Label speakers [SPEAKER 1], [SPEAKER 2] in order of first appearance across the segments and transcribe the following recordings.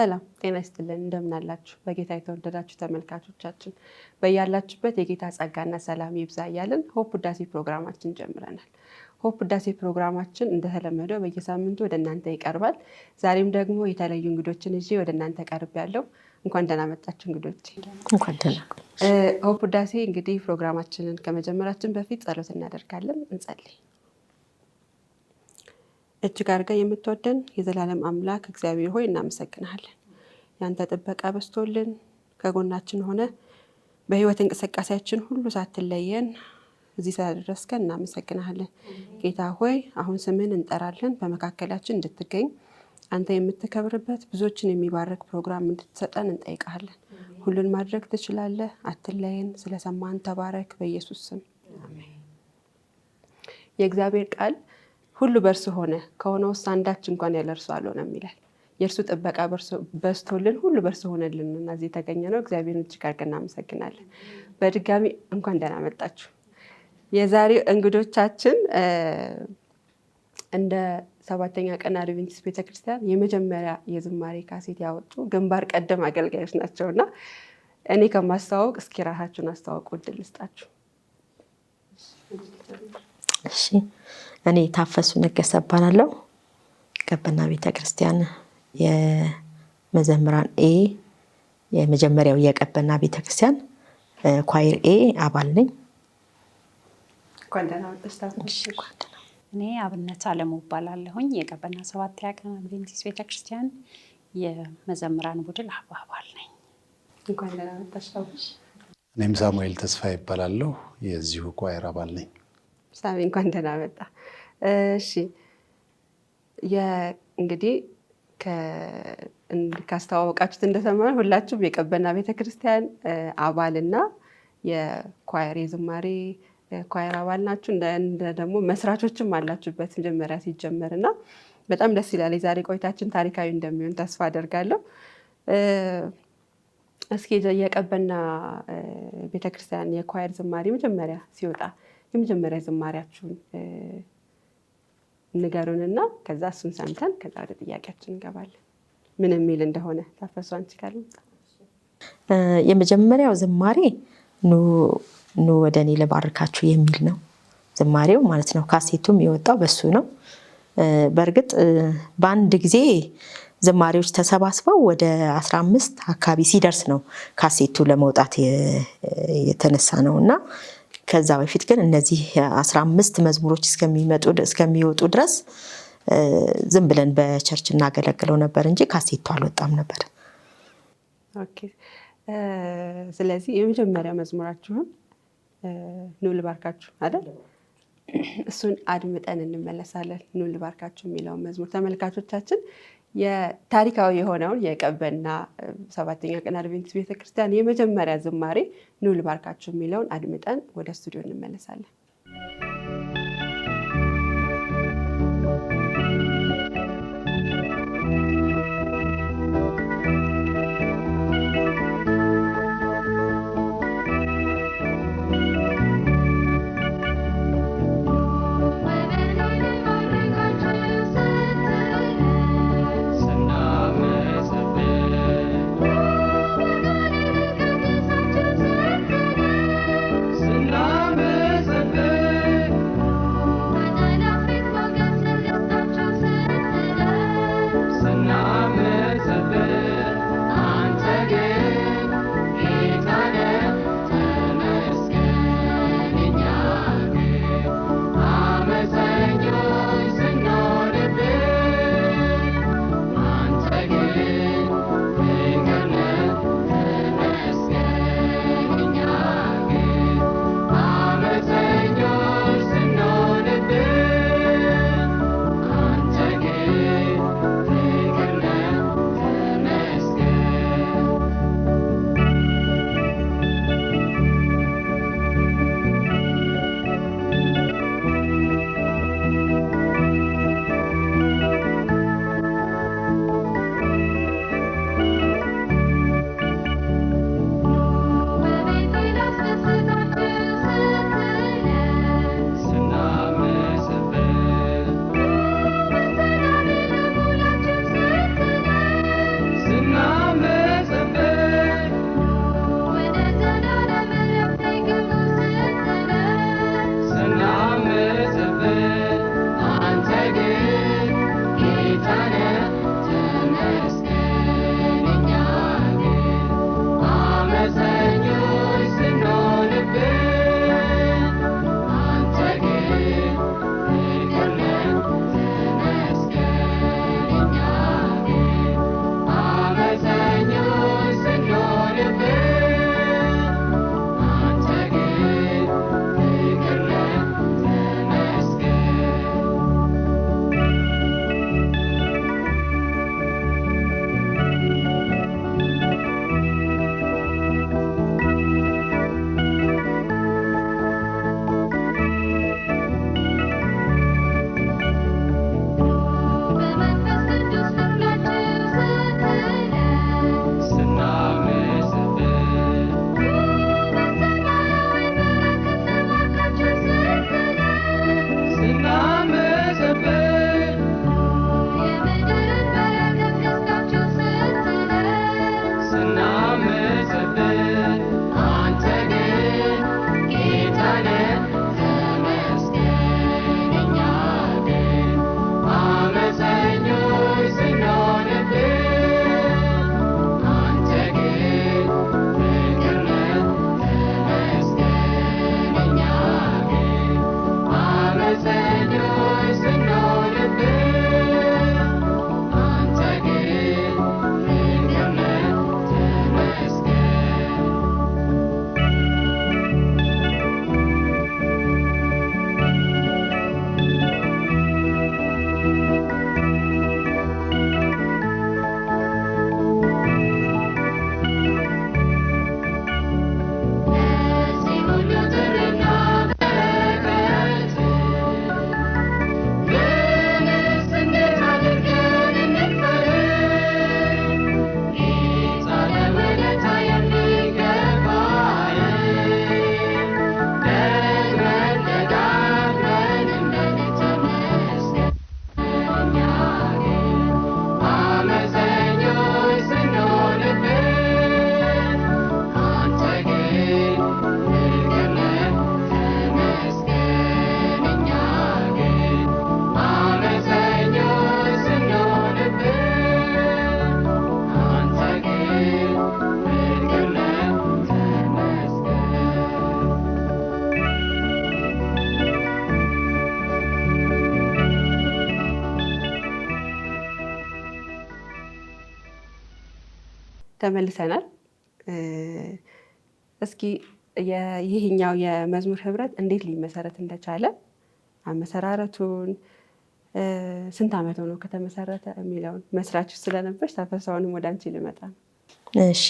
[SPEAKER 1] ሰላም ጤና ይስጥልን እንደምን አላችሁ በጌታ የተወደዳችሁ ተመልካቾቻችን በያላችሁበት የጌታ ጸጋና ሰላም ይብዛ እያልን ሆፕ ውዳሴ ፕሮግራማችን ጀምረናል። ሆፕ ውዳሴ ፕሮግራማችን እንደተለመደው በየሳምንቱ ወደ እናንተ ይቀርባል። ዛሬም ደግሞ የተለያዩ እንግዶችን ይዤ ወደ እናንተ ቀርቤያለሁ። እንኳን ደህና መጣችሁ እንግዶቼ።
[SPEAKER 2] እንኳን ደህና።
[SPEAKER 1] ሆፕ ውዳሴ እንግዲህ ፕሮግራማችንን ከመጀመራችን በፊት ጸሎት እናደርጋለን። እንጸልይ። እጅግ አድርገን የምትወደን የዘላለም አምላክ እግዚአብሔር ሆይ እናመሰግናለን። ያንተ ጥበቃ በስቶልን ከጎናችን ሆነ በህይወት እንቅስቃሴያችን ሁሉ ሳትለየን እዚህ ስላደረስከን እናመሰግናለን። ጌታ ሆይ አሁን ስምን እንጠራለን፣ በመካከላችን እንድትገኝ አንተ የምትከብርበት ብዙዎችን የሚባርክ ፕሮግራም እንድትሰጠን እንጠይቃለን። ሁሉን ማድረግ ትችላለህ፣ አትለየን። ስለሰማን ተባረክ፣ በኢየሱስ ስም አሜን። የእግዚአብሔር ቃል ሁሉ በእርሱ ሆነ ከሆነው አንዳች እንኳን ያለ እርሱ አልሆነም ይላል። የእርሱ ጥበቃ በስቶልን ሁሉ በእርሱ ሆነልን እና እዚህ የተገኘ ነው። እግዚአብሔርን እጅግ አድርገን እናመሰግናለን። በድጋሚ እንኳን ደህና መጣችሁ። የዛሬው እንግዶቻችን እንደ 7ኛ ቀን አድቬንቲስት ቤተክርስቲያን የመጀመሪያ የዝማሬ ካሴት ያወጡ ግንባር ቀደም አገልጋዮች ናቸውና እኔ ከማስተዋወቅ እስኪ ራሳችሁን አስተዋውቁ፣ እድል ልስጣችሁ።
[SPEAKER 2] እሺ፣ እኔ ታፈሱ ነገሰ እባላለሁ። ቀበና ቤተክርስቲያን የመዘምራን ኤ የመጀመሪያው የቀበና ቤተክርስቲያን ኳይር ኤ አባል ነኝ።
[SPEAKER 1] እንኳን ደህና መጣሽ ታፈሱ።
[SPEAKER 3] እኔ አብነት አለሙ እባላለሁኝ። የቀበና 7ኛ ቀን አድቬንቲስት ቤተክርስቲያን የመዘምራን ቡድን አባል ነኝ።
[SPEAKER 1] እንኳን ደህና መጣሽ ታፈሱ።
[SPEAKER 4] እኔም ሳሙኤል ተስፋ ይባላለሁ፣ የዚሁ ኳይር አባል ነኝ።
[SPEAKER 1] ሳሚ እንኳን ደህና መጣ። እሺ፣ እንግዲህ ካስተዋወቃችሁት እንደሰማን ሁላችሁም የቀበና ቤተክርስቲያን አባልና የኳየር የዝማሬ ኳየር አባል ናችሁ። እንደ ደግሞ መስራቾችም አላችሁበት መጀመሪያ ሲጀመር እና በጣም ደስ ይላል። የዛሬ ቆይታችን ታሪካዊ እንደሚሆን ተስፋ አደርጋለሁ። እስኪ የቀበና ቤተክርስቲያን የኳየር ዝማሬ መጀመሪያ ሲወጣ የመጀመሪያ ዝማሬያችሁን ንገሩንና ከዛ እሱን ሰምተን ከዛ ወደ ጥያቄያችን እንገባለን። ምን የሚል እንደሆነ ታፈሱ አንቺ ካለ።
[SPEAKER 2] የመጀመሪያው ዝማሬ ኑ ወደ እኔ ልባርካችሁ የሚል ነው ዝማሬው ማለት ነው። ካሴቱም የወጣው በሱ ነው። በእርግጥ በአንድ ጊዜ ዝማሬዎች ተሰባስበው ወደ 15 አካባቢ ሲደርስ ነው ካሴቱ ለመውጣት የተነሳ ነውና ከዛ በፊት ግን እነዚህ 15 መዝሙሮች እስከሚወጡ ድረስ ዝም ብለን በቸርች እናገለግለው ነበር እንጂ ካሴቱ አልወጣም ነበር።
[SPEAKER 1] ኦኬ። ስለዚህ የመጀመሪያ መዝሙራችሁን ኑ ልባርካችሁ አይደል? እሱን አድምጠን እንመለሳለን። ኑ ልባርካችሁ የሚለውን መዝሙር ተመልካቾቻችን የታሪካዊ የሆነውን የቀበና 7ኛ ቀን አድቬንቲስት ቤተክርስቲያን የመጀመሪያ ዝማሬ ኑ ልባርካችሁ የሚለውን አድምጠን ወደ ስቱዲዮ እንመለሳለን።
[SPEAKER 5] Sena
[SPEAKER 1] ተመልሰናል። እስኪ ይህኛው የመዝሙር ህብረት እንዴት ሊመሰረት እንደቻለ አመሰራረቱን፣ ስንት ዓመት ሆኖ ከተመሰረተ የሚለውን መስራች ስለነበር ታፈሳውንም ወደ አንቺ ልመጣ ነው።
[SPEAKER 2] እሺ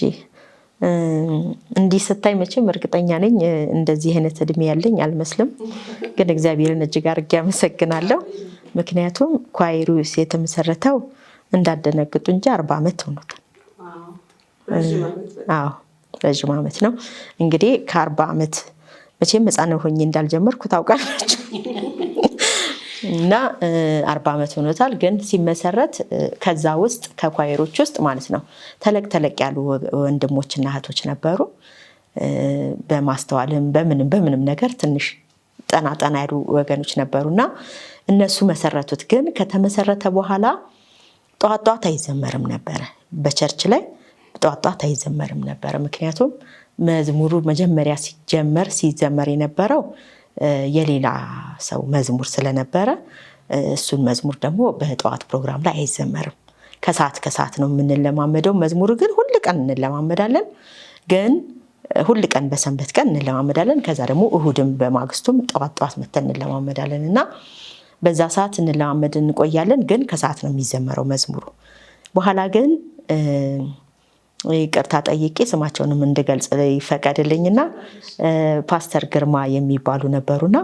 [SPEAKER 2] እንዲህ ስታይ መቼም እርግጠኛ ነኝ እንደዚህ አይነት እድሜ ያለኝ አልመስልም። ግን እግዚአብሔርን እጅግ አድርጌ አመሰግናለሁ። ምክንያቱም ኳይሩ የተመሰረተው እንዳደነግጡ እንጂ 40 ዓመት ሆኖታል። አዎ ረዥም ዓመት ነው። እንግዲህ ከ40 ዓመት መቼም ሕፃን ሆኜ እንዳልጀመርኩ ታውቃላችሁ። እና 40 ዓመት ሆኖታል። ግን ሲመሰረት ከዛ ውስጥ ከኳይሮች ውስጥ ማለት ነው ተለቅ ተለቅ ያሉ ወንድሞችና እህቶች ነበሩ። በማስተዋልም በምንም ነገር ትንሽ ጠና ያሉ ወገኖች ነበሩና እነሱ መሰረቱት። ግን ከተመሰረተ በኋላ ጧት አይዘመርም ነበረ። በቸርች ላይ ጧት አይዘመርም ነበረ። ምክንያቱም መዝሙሩ መጀመሪያ ሲዘመር የነበረው የሌላ ሰው መዝሙር ስለነበረ እሱን መዝሙር ደግሞ በጠዋት ፕሮግራም ላይ አይዘመርም። ከሰዓት ነው የምንለማመደው። መዝሙሩ ግን ሁል ቀን እንለማመዳለን። ግን ሁል ቀን በሰንበት ቀን እንለማመዳለን። ከዛ ደግሞ እሁድም በማግስቱም ጠዋት መተን እንለማመዳለን እና በዛ ሰዓት እንለማመድ እንቆያለን። ግን ከሰዓት ነው የሚዘመረው መዝሙሩ። በኋላ ግን ይቅርታ ጠይቄ ስማቸውንም እንድገልጽ ይፈቀድልኝና ፓስተር ግርማ የሚባሉ ነበሩና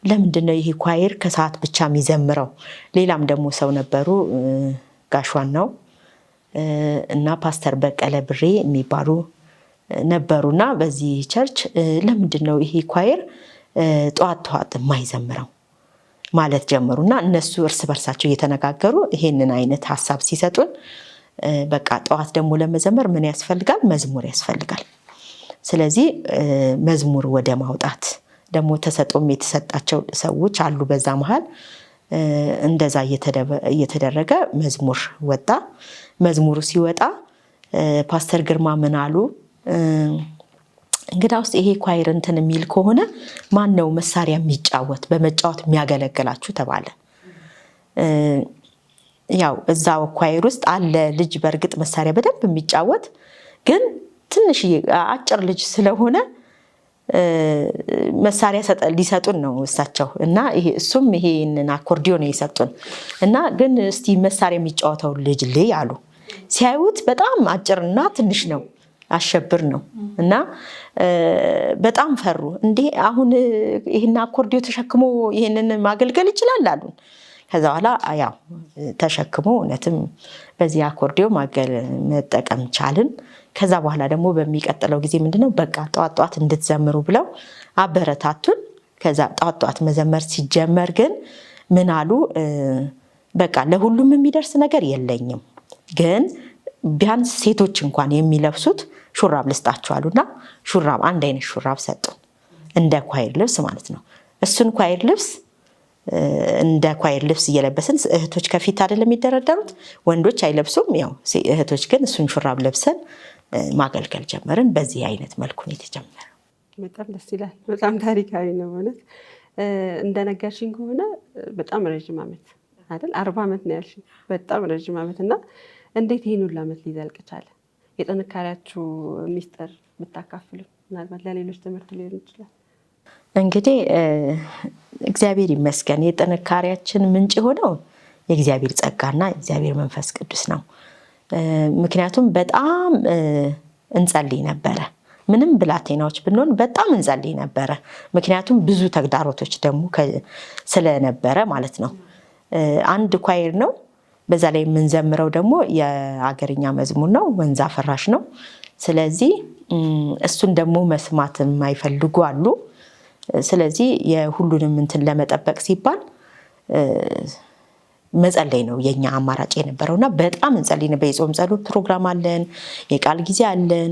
[SPEAKER 2] ለምንድነው ይሄ ኳየር ከሰዓት ብቻ የሚዘምረው? ሌላም ደግሞ ሰው ነበሩ ጋሽዋን ነው እና ፓስተር በቀለ ብሬ የሚባሉ ነበሩና በዚህ ቸርች ለምንድነው ይሄ ኳየር ጠዋት የማይዘምረው ማለት ጀመሩና እነሱ እርስ በርሳቸው እየተነጋገሩ ይሄንን አይነት ሐሳብ ሲሰጡን በቃ ጠዋት ደግሞ ለመዘመር ምን ያስፈልጋል? መዝሙር ያስፈልጋል። ስለዚህ መዝሙር ወደ ማውጣት ደግሞ ተሰጥኦም የተሰጣቸው ሰዎች አሉ። በዛ መሃል እንደዛ እየተደረገ መዝሙር ወጣ። መዝሙሩ ሲወጣ ፓስተር ግርማ ምን አሉ? እንግዳውስ ይሄ ኳየር እንትን የሚል ከሆነ ማን ነው መሳሪያ የሚጫወት በመጫወት የሚያገለግላችሁ ተባለ። ያው እዛው ኳየር ውስጥ አለ ልጅ በእርግጥ መሳሪያ በደንብ የሚጫወት ግን ትንሽ አጭር ልጅ ስለሆነ መሳሪያ ሊሰጡን ነው እሳቸው እና እሱም ይሄንን አኮርዲዮን የሰጡን እና ግን እስቲ መሳሪያ የሚጫወተው ልጅ ልይ አሉ። ሲያዩት በጣም አጭርና ትንሽ ነው፣ አሸብር ነው እና በጣም ፈሩ። እንዴ አሁን ይሄን አኮርዲዮ ተሸክሞ ይሄንን ማገልገል ይችላል አሉን። ከዛ በኋላ ያው ተሸክሞ እውነትም በዚህ አኮርዲዮ መጠቀም ቻልን። ከዛ በኋላ ደግሞ በሚቀጥለው ጊዜ ምንድነው በቃ ጠዋት እንድትዘምሩ ብለው አበረታቱን። ከዛ ጠዋት መዘመር ሲጀመር ግን ምን አሉ? በቃ ለሁሉም የሚደርስ ነገር የለኝም፣ ግን ቢያንስ ሴቶች እንኳን የሚለብሱት ሹራብ ልስጣቸው አሉና ሹራብ አንድ አይነት ሹራብ ሰጡን፣ እንደ ኳየር ልብስ ማለት ነው። እሱን ኳየር ልብስ እንደ ኳየር ልብስ እየለበስን እህቶች ከፊት አይደለም የሚደረደሩት፣ ወንዶች አይለብሱም። ያው እህቶች ግን እሱን ሹራብ ለብሰን ማገልገል ጀመርን። በዚህ አይነት መልኩ ነው የተጀመረው።
[SPEAKER 1] በጣም ደስ ይላል። በጣም ታሪካዊ ነው ማለት እንደነገርሽኝ ከሆነ በጣም ረጅም ዓመት አይደል? 40 ዓመት ነው ያልሽኝ። በጣም ረጅም ዓመት እና እንዴት ይሄን ሁሉ ዓመት ሊዘልቅ ቻለ? የጥንካሬያችሁ ሚስጥር ብታካፍሉ ምናልባት ለሌሎች ትምህርት ሊሆን ይችላል።
[SPEAKER 2] እንግዲህ እግዚአብሔር ይመስገን የጥንካሬያችን ምንጭ የሆነው የእግዚአብሔር ጸጋና የእግዚአብሔር መንፈስ ቅዱስ ነው። ምክንያቱም በጣም እንጸልይ ነበረ። ምንም ብላቴናዎች ብንሆን በጣም እንጸልይ ነበረ። ምክንያቱም ብዙ ተግዳሮቶች ደግሞ ስለነበረ ማለት ነው። አንድ ኳየር ነው። በዛ ላይ የምንዘምረው ደግሞ የአገርኛ መዝሙር ነው፣ ወንዝ አፈራሽ ነው። ስለዚህ እሱን ደግሞ መስማት የማይፈልጉ አሉ። ስለዚህ የሁሉንም እንትን ለመጠበቅ ሲባል መጸለይ ነው የኛ አማራጭ የነበረውና በጣም እንጸልይ ነበር። የጾም ጸሎት ፕሮግራም አለን፣ የቃል ጊዜ አለን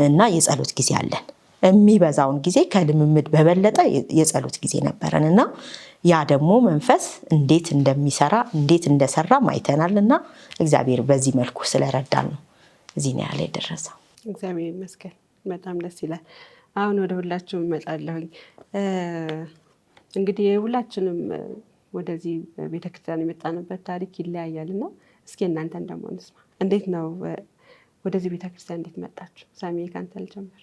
[SPEAKER 2] እና የጸሎት ጊዜ አለን። የሚበዛውን ጊዜ ከልምምድ በበለጠ የጸሎት ጊዜ ነበረን እና ያ ደግሞ መንፈስ እንዴት እንደሚሰራ እንዴት እንደሰራ ማይተናል እና እግዚአብሔር በዚህ መልኩ ስለረዳን ነው እዚህ ነው ያለ የደረሰው።
[SPEAKER 1] እግዚአብሔር ይመስገን። በጣም ደስ ይላል። አሁን ወደ ሁላችሁም እመጣለሁኝ። እንግዲህ የሁላችንም ወደዚህ ቤተክርስቲያን የመጣንበት ታሪክ ይለያያል እና እስኪ እናንተን ደግሞ እንስማ። እንዴት ነው ወደዚህ ቤተክርስቲያን እንዴት መጣችሁ? ሳሚ ካንተ ልጀምር።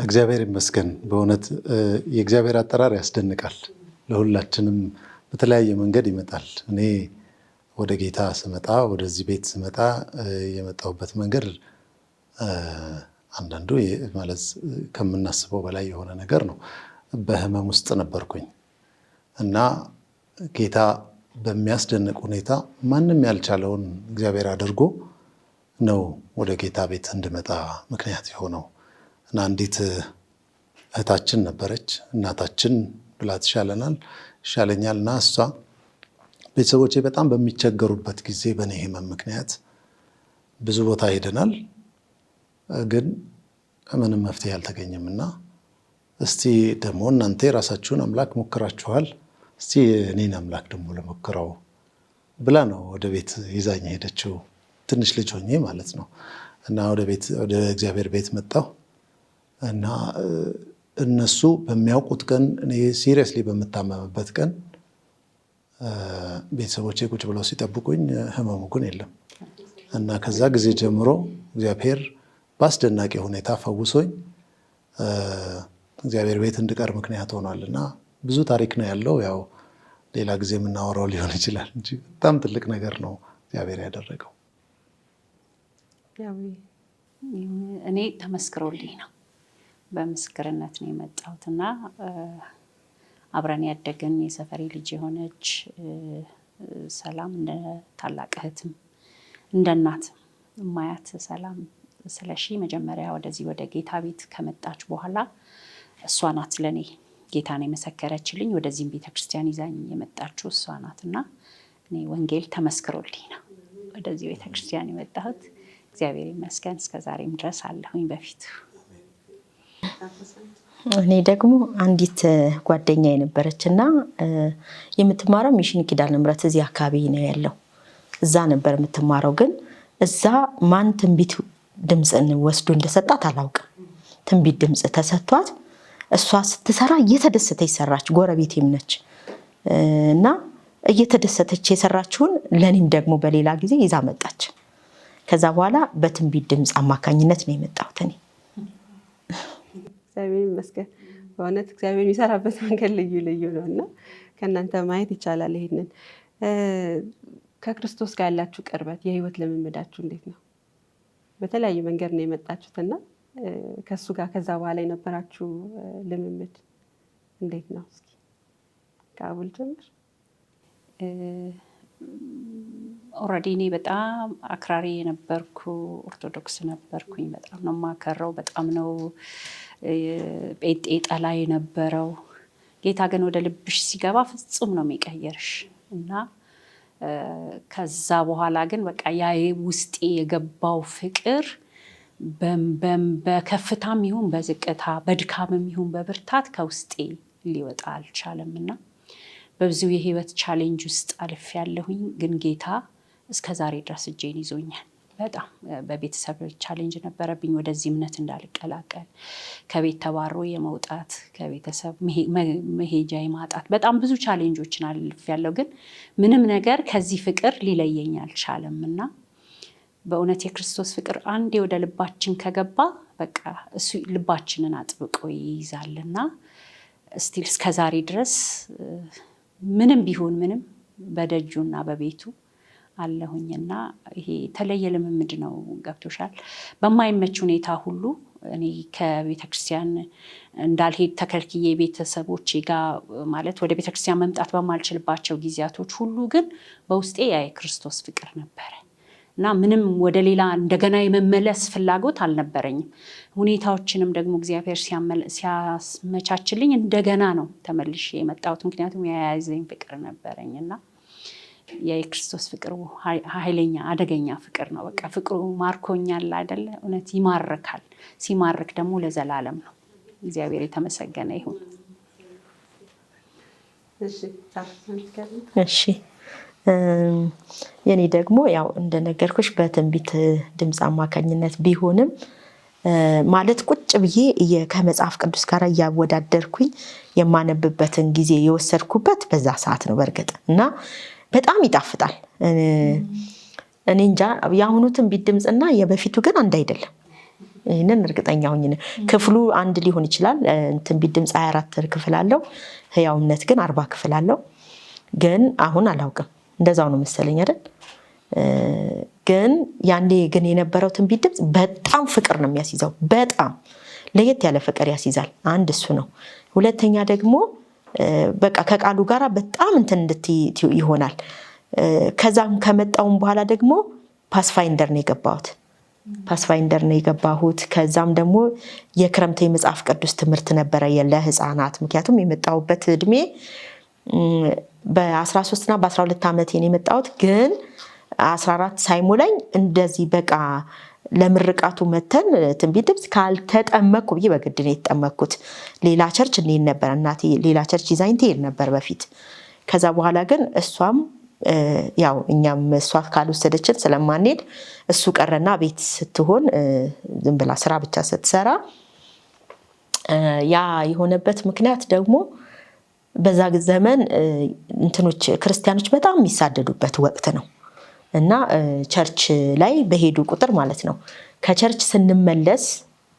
[SPEAKER 4] እግዚአብሔር ይመስገን። በእውነት የእግዚአብሔር አጠራር ያስደንቃል። ለሁላችንም በተለያየ መንገድ ይመጣል። እኔ ወደ ጌታ ስመጣ፣ ወደዚህ ቤት ስመጣ የመጣሁበት መንገድ አንዳንዱ ማለት ከምናስበው በላይ የሆነ ነገር ነው። በህመም ውስጥ ነበርኩኝ እና ጌታ በሚያስደንቅ ሁኔታ ማንም ያልቻለውን እግዚአብሔር አድርጎ ነው ወደ ጌታ ቤት እንድመጣ ምክንያት የሆነው እና አንዲት እህታችን ነበረች። እናታችን ብላ ይሻለኛል እና እሷ ቤተሰቦቼ በጣም በሚቸገሩበት ጊዜ በእኔ ህመም ምክንያት ብዙ ቦታ ሄደናል፣ ግን ምንም መፍትሄ አልተገኘም እና እስቲ ደግሞ እናንተ የራሳችሁን አምላክ ሞክራችኋል፣ እስቲ እኔን አምላክ ደግሞ ለሞክረው ብላ ነው ወደ ቤት ይዛኝ ሄደችው። ትንሽ ልጅ ሆኜ ማለት ነው እና ወደ እግዚአብሔር ቤት መጣሁ እና እነሱ በሚያውቁት ቀን እኔ ሲሪየስሊ በምታመምበት ቀን ቤተሰቦቼ ቁጭ ብለው ሲጠብቁኝ ህመሙ ግን የለም እና ከዛ ጊዜ ጀምሮ እግዚአብሔር በአስደናቂ ሁኔታ ፈውሶኝ እግዚአብሔር ቤት እንድቀር ምክንያት ሆኗል እና ብዙ ታሪክ ነው ያለው። ያው ሌላ ጊዜ የምናወራው ሊሆን ይችላል እንጂ በጣም ትልቅ ነገር ነው እግዚአብሔር ያደረገው።
[SPEAKER 3] እኔ ተመስክሮልኝ ነው፣ በምስክርነት ነው የመጣሁት እና አብረን ያደግን የሰፈሬ ልጅ የሆነች ሰላም እንደ ታላቅ እህትም እንደ እናት ማያት ሰላም ስለሺ መጀመሪያ ወደዚህ ወደ ጌታ ቤት ከመጣች በኋላ እሷ ናት ለኔ ጌታን የመሰከረችልኝ። ወደዚህም ቤተክርስቲያን ይዛኝ የመጣችው እሷ ናት እና እኔ ወንጌል ተመስክሮልኝ ነው ወደዚህ ቤተክርስቲያን የመጣሁት። እግዚአብሔር ይመስገን እስከዛሬም ድረስ አለሁኝ በፊቱ።
[SPEAKER 2] እኔ ደግሞ አንዲት ጓደኛ የነበረች እና የምትማረው ሚሽን ኪዳነ ምሕረት እዚህ አካባቢ ነው ያለው። እዛ ነበር የምትማረው፣ ግን እዛ ማን ትንቢት ድምፅን ወስዶ እንደሰጣት አላውቅም። ትንቢት ድምፅ ተሰጥቷት እሷ ስትሰራ እየተደሰተች ሰራች። ጎረቤቴም ነች እና እየተደሰተች የሰራችውን ለኔም ደግሞ በሌላ ጊዜ ይዛ መጣች። ከዛ በኋላ በትንቢት ድምፅ አማካኝነት ነው የመጣሁት እኔ።
[SPEAKER 1] እግዚአብሔር ይመስገን። በእውነት እግዚአብሔር የሚሰራበት መንገድ ልዩ ልዩ ነው እና ከእናንተ ማየት ይቻላል። ይሄንን ከክርስቶስ ጋር ያላችሁ ቅርበት፣ የህይወት ልምምዳችሁ እንዴት ነው? በተለያየ መንገድ ነው የመጣችሁትና ከሱ ጋር ከዛ በኋላ የነበራችሁ ልምምድ እንዴት ነው? እስኪ ከአቡል ጀምር።
[SPEAKER 3] ኦልሬዲ እኔ በጣም አክራሪ የነበርኩ ኦርቶዶክስ ነበርኩኝ። በጣም ነው ማከረው፣ በጣም ነው ጴንጤ ጠላ የነበረው። ጌታ ግን ወደ ልብሽ ሲገባ ፍጹም ነው የሚቀየርሽ እና ከዛ በኋላ ግን በቃ ያ ውስጤ የገባው ፍቅር በከፍታም ይሁን በዝቅታ በድካምም ይሁን በብርታት ከውስጤ ሊወጣ አልቻለም እና በብዙ የህይወት ቻሌንጅ ውስጥ አልፍ ያለሁኝ። ግን ጌታ እስከዛሬ ድረስ እጄን ይዞኛል። በጣም በቤተሰብ ቻሌንጅ ነበረብኝ፣ ወደዚህ እምነት እንዳልቀላቀል፣ ከቤት ተባሮ የመውጣት፣ ከቤተሰብ መሄጃ የማጣት በጣም ብዙ ቻሌንጆችን አልፍ ያለው። ግን ምንም ነገር ከዚህ ፍቅር ሊለየኝ አልቻለም እና በእውነት የክርስቶስ ፍቅር አንዴ ወደ ልባችን ከገባ በቃ እሱ ልባችንን አጥብቆ ይይዛልና ስቲል እስከዛሬ ድረስ ምንም ቢሆን ምንም በደጁና በቤቱ አለሁኝና ይሄ የተለየ ልምምድ ነው። ገብቶሻል? በማይመች ሁኔታ ሁሉ እኔ ከቤተክርስቲያን እንዳልሄድ ተከልክዬ ቤተሰቦቼ ጋር ማለት ወደ ቤተክርስቲያን መምጣት በማልችልባቸው ጊዜያቶች ሁሉ ግን በውስጤ ያ የክርስቶስ ፍቅር ነበረ እና ምንም ወደ ሌላ እንደገና የመመለስ ፍላጎት አልነበረኝም። ሁኔታዎችንም ደግሞ እግዚአብሔር ሲያመቻችልኝ እንደገና ነው ተመልሼ የመጣሁት። ምክንያቱም የያዘኝ ፍቅር ነበረኝና የክርስቶስ ፍቅር ኃይለኛ አደገኛ ፍቅር ነው። በቃ ፍቅሩ ማርኮኛል አይደለ? እውነት ይማርካል። ሲማርክ ደግሞ ለዘላለም ነው። እግዚአብሔር የተመሰገነ ይሁን።
[SPEAKER 2] እሺ የኔ ደግሞ ያው እንደነገርኩሽ በትንቢት ድምፅ አማካኝነት ቢሆንም ማለት ቁጭ ብዬ ከመጽሐፍ ቅዱስ ጋር እያወዳደርኩኝ የማነብበትን ጊዜ የወሰድኩበት በዛ ሰዓት ነው በእርግጥ እና በጣም ይጣፍጣል። እኔ እንጃ የአሁኑ ትንቢት ድምፅና የበፊቱ ግን አንድ አይደለም። ይህንን እርግጠኛ ሆኜ ነው። ክፍሉ አንድ ሊሆን ይችላል። ትንቢት ድምፅ 24 ክፍል አለው፣ ህያው እምነት ግን 40 ክፍል አለው። ግን አሁን አላውቅም፣ እንደዛው ነው መሰለኝ አይደል? ግን ያኔ ግን የነበረው ትንቢት ድምፅ በጣም ፍቅር ነው የሚያስይዘው። በጣም ለየት ያለ ፍቅር ያስይዛል። አንድ እሱ ነው። ሁለተኛ ደግሞ በቃ ከቃሉ ጋር በጣም እንትን እንድትይ ይሆናል። ከዛም ከመጣውም በኋላ ደግሞ ፓስፋይንደር ነው የገባሁት። ከዛም ደግሞ የክረምት የመጽሐፍ ቅዱስ ትምህርት ነበረ ለህፃናት። ምክንያቱም የመጣሁበት እድሜ በ13 እና በ12 ዓመቴ ነው የመጣሁት። ግን 14 ሳይሞላኝ እንደዚህ በቃ ለምርቃቱ መተን ትንቢት ድምፅ ካልተጠመቅኩ ብዬ በግድ ነው የተጠመቅኩት። ሌላ ቸርች እንሄድ ነበር፣ እናቴ ሌላ ቸርች ይዛኝ ትሄድ ነበር በፊት። ከዛ በኋላ ግን እሷም ያው እኛም እሷ ካልወሰደችን ስለማንሄድ እሱ ቀረና ቤት ስትሆን ዝም ብላ ስራ ብቻ ስትሰራ፣ ያ የሆነበት ምክንያት ደግሞ በዛ ዘመን እንትኖች ክርስቲያኖች በጣም የሚሳደዱበት ወቅት ነው እና ቸርች ላይ በሄዱ ቁጥር ማለት ነው ከቸርች ስንመለስ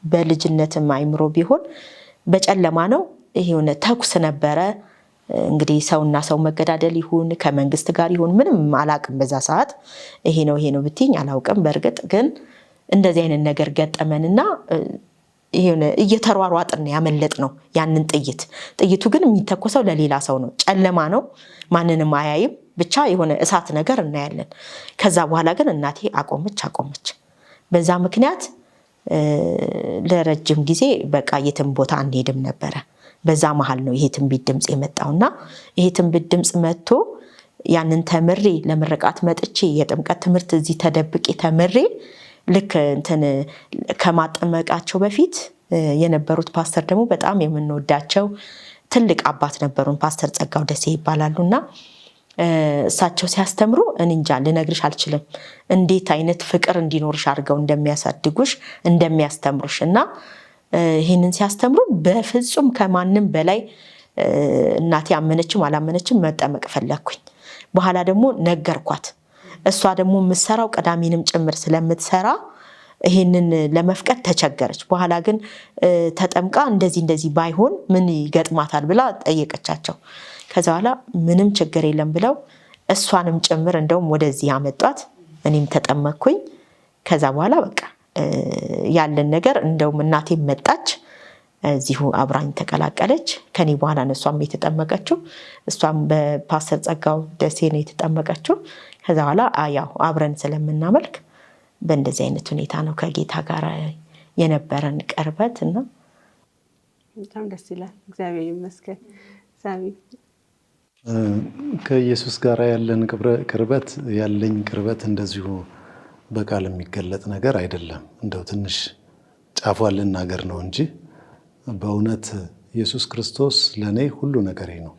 [SPEAKER 2] በልጅነትም አይምሮ ቢሆን በጨለማ ነው። ይሄ ተኩስ ነበረ። እንግዲህ ሰውና ሰው መገዳደል ይሁን ከመንግስት ጋር ይሁን ምንም አላቅም። በዛ ሰዓት ይሄ ነው ብትይኝ አላውቅም። በእርግጥ ግን እንደዚህ አይነት ነገር ገጠመንና ይሄን እየተሯሯጥን ያመለጥ ነው ያንን ጥይቱ ግን የሚተኮሰው ለሌላ ሰው ነው። ጨለማ ነው፣ ማንንም አያይም። ብቻ የሆነ እሳት ነገር እናያለን። ከዛ በኋላ ግን እናቴ አቆመች። በዛ ምክንያት ለረጅም ጊዜ በቃ የትም ቦታ አንሄድም ነበረ። በዛ መሃል ነው ይሄ ትንቢት ድምፅ የመጣውና ይሄ ትንቢት ድምፅ መጥቶ ያንን ተምሬ ለምርቃት መጥቼ የጥምቀት ትምህርት እዚህ ተደብቄ ተምሬ ልክ እንትን ከማጠመቃቸው በፊት የነበሩት ፓስተር ደግሞ በጣም የምንወዳቸው ትልቅ አባት ነበሩን። ፓስተር ጸጋው ደሴ ይባላሉና እሳቸው ሲያስተምሩ እንጃ ልነግርሽ አልችልም እንዴት አይነት ፍቅር እንዲኖርሽ አድርገው እንደሚያሳድጉሽ እንደሚያስተምሩሽ። እና ይህንን ሲያስተምሩ በፍጹም ከማንም በላይ እናቴ አመነችም አላመነችም መጠመቅ ፈለግኩኝ። በኋላ ደግሞ ነገርኳት። እሷ ደግሞ የምትሰራው ቅዳሜንም ጭምር ስለምትሰራ ይሄንን ለመፍቀድ ተቸገረች። በኋላ ግን ተጠምቃ እንደዚህ ባይሆን ምን ይገጥማታል ብላ ጠየቀቻቸው። ከዛ በኋላ ምንም ችግር የለም ብለው እሷንም ጭምር እንደውም ወደዚህ ያመጧት። እኔም ተጠመቅኩኝ። ከዛ በኋላ በቃ ያለን ነገር እንደውም እናቴ መጣች፣ እዚሁ አብራኝ ተቀላቀለች። ከኔ በኋላ ነው እሷም የተጠመቀችው። እሷም በፓስተር ጸጋው ደሴ ነው የተጠመቀችው። ከዛ በኋላ ያው አብረን ስለምናመልክ በእንደዚህ አይነት ሁኔታ ነው ከጌታ ጋር የነበረን ቅርበት እና
[SPEAKER 1] በጣም ደስ ይላል። እግዚአብሔር ይመስገን። ሳሚ
[SPEAKER 4] ከኢየሱስ ጋር ያለን ቅርበት ያለኝ ቅርበት እንደዚሁ በቃል የሚገለጥ ነገር አይደለም። እንደው ትንሽ ጫፏን ልናገር ነው እንጂ በእውነት ኢየሱስ ክርስቶስ ለኔ ሁሉ ነገሬ ነው።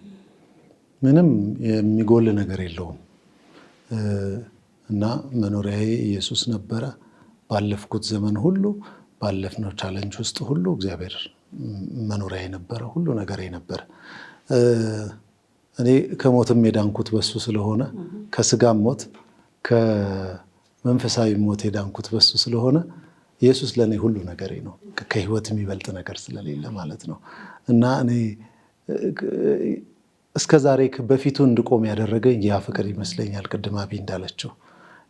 [SPEAKER 4] ምንም የሚጎል ነገር የለውም እና መኖሪያዬ ኢየሱስ ነበረ። ባለፍኩት ዘመን ሁሉ ባለፍነው ቻሌንጅ ውስጥ ሁሉ እግዚአብሔር መኖሪያዬ ነበረ፣ ሁሉ ነገሬ ነበረ። እኔ ከሞትም የዳንኩት በሱ ስለሆነ ከስጋም ሞት ከመንፈሳዊ ሞት የዳንኩት በሱ ስለሆነ ኢየሱስ ለኔ ሁሉ ነገሬ ነው። ከህይወት የሚበልጥ ነገር ስለሌለ ማለት ነው። እና እኔ እስከዛሬ በፊቱ እንድቆም ያደረገኝ ያ ፍቅር ይመስለኛል። ቅድም አቢ እንዳለችው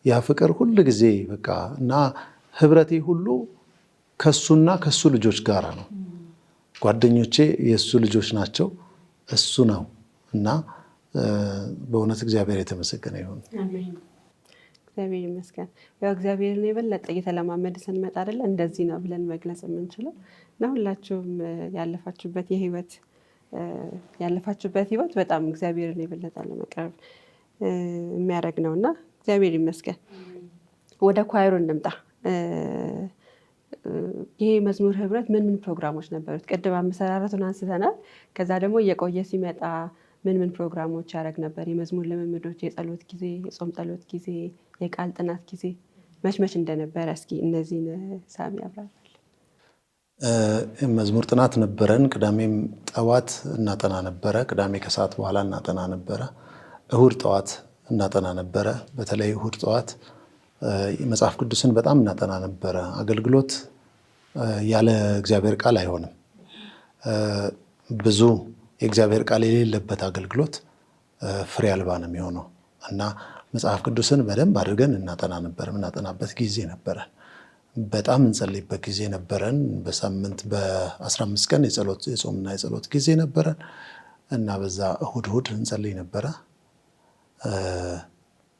[SPEAKER 4] ያ ፍቅር ሁሉ ጊዜ በቃ እና ህብረቴ ሁሉ ከሱና ከሱ ልጆች ጋር ነው። ጓደኞቼ የሱ ልጆች ናቸው፣ እሱ ነው እና በእውነት እግዚአብሔር የተመሰገነ ይሁን።
[SPEAKER 1] እግዚአብሔር ይመስገን። ያው እግዚአብሔርን የበለጠ እየተለማመድ ስንመጣ አይደለ እንደዚህ ነው ብለን መግለጽ የምንችለው እና ሁላችሁም ያለፋችሁበት ህይወት በጣም እግዚአብሔርን የበለጠ ለመቅረብ የሚያደርግ ነው እና እግዚአብሔር ይመስገን። ወደ ኳይሮ እንምጣ። ይሄ መዝሙር ህብረት ምን ፕሮግራሞች ነበሩት? ቅድም አመሰራረቱን አንስተናል። ከዛ ደግሞ እየቆየ ሲመጣ ምን ፕሮግራሞች ያደርግ ነበር? የመዝሙር ልምምዶች፣ የጸሎት ጊዜ፣ የጾም ጸሎት ጊዜ፣ የቃል ጥናት ጊዜ መች እንደነበረ እስኪ እነዚህን ሳሚ ያብራራል።
[SPEAKER 4] መዝሙር ጥናት ነበረን። ቅዳሜም ጠዋት እናጠና ነበረ። ቅዳሜ ከሰዓት በኋላ እናጠና ነበረ። እሁድ ጠዋት እናጠና ነበረ። በተለይ እሁድ ጠዋት መጽሐፍ ቅዱስን በጣም እናጠና ነበረ። አገልግሎት ያለ እግዚአብሔር ቃል አይሆንም። ብዙ የእግዚአብሔር ቃል የሌለበት አገልግሎት ፍሬ አልባ ነው የሚሆነው እና መጽሐፍ ቅዱስን በደንብ አድርገን እናጠና ነበር። እናጠናበት ጊዜ ነበረን። በጣም እንጸልይበት ጊዜ ነበረን። በሳምንት በ15 ቀን የጾምና የጸሎት ጊዜ ነበረን እና በዛ እሁድ እሁድ እንጸልይ ነበረ።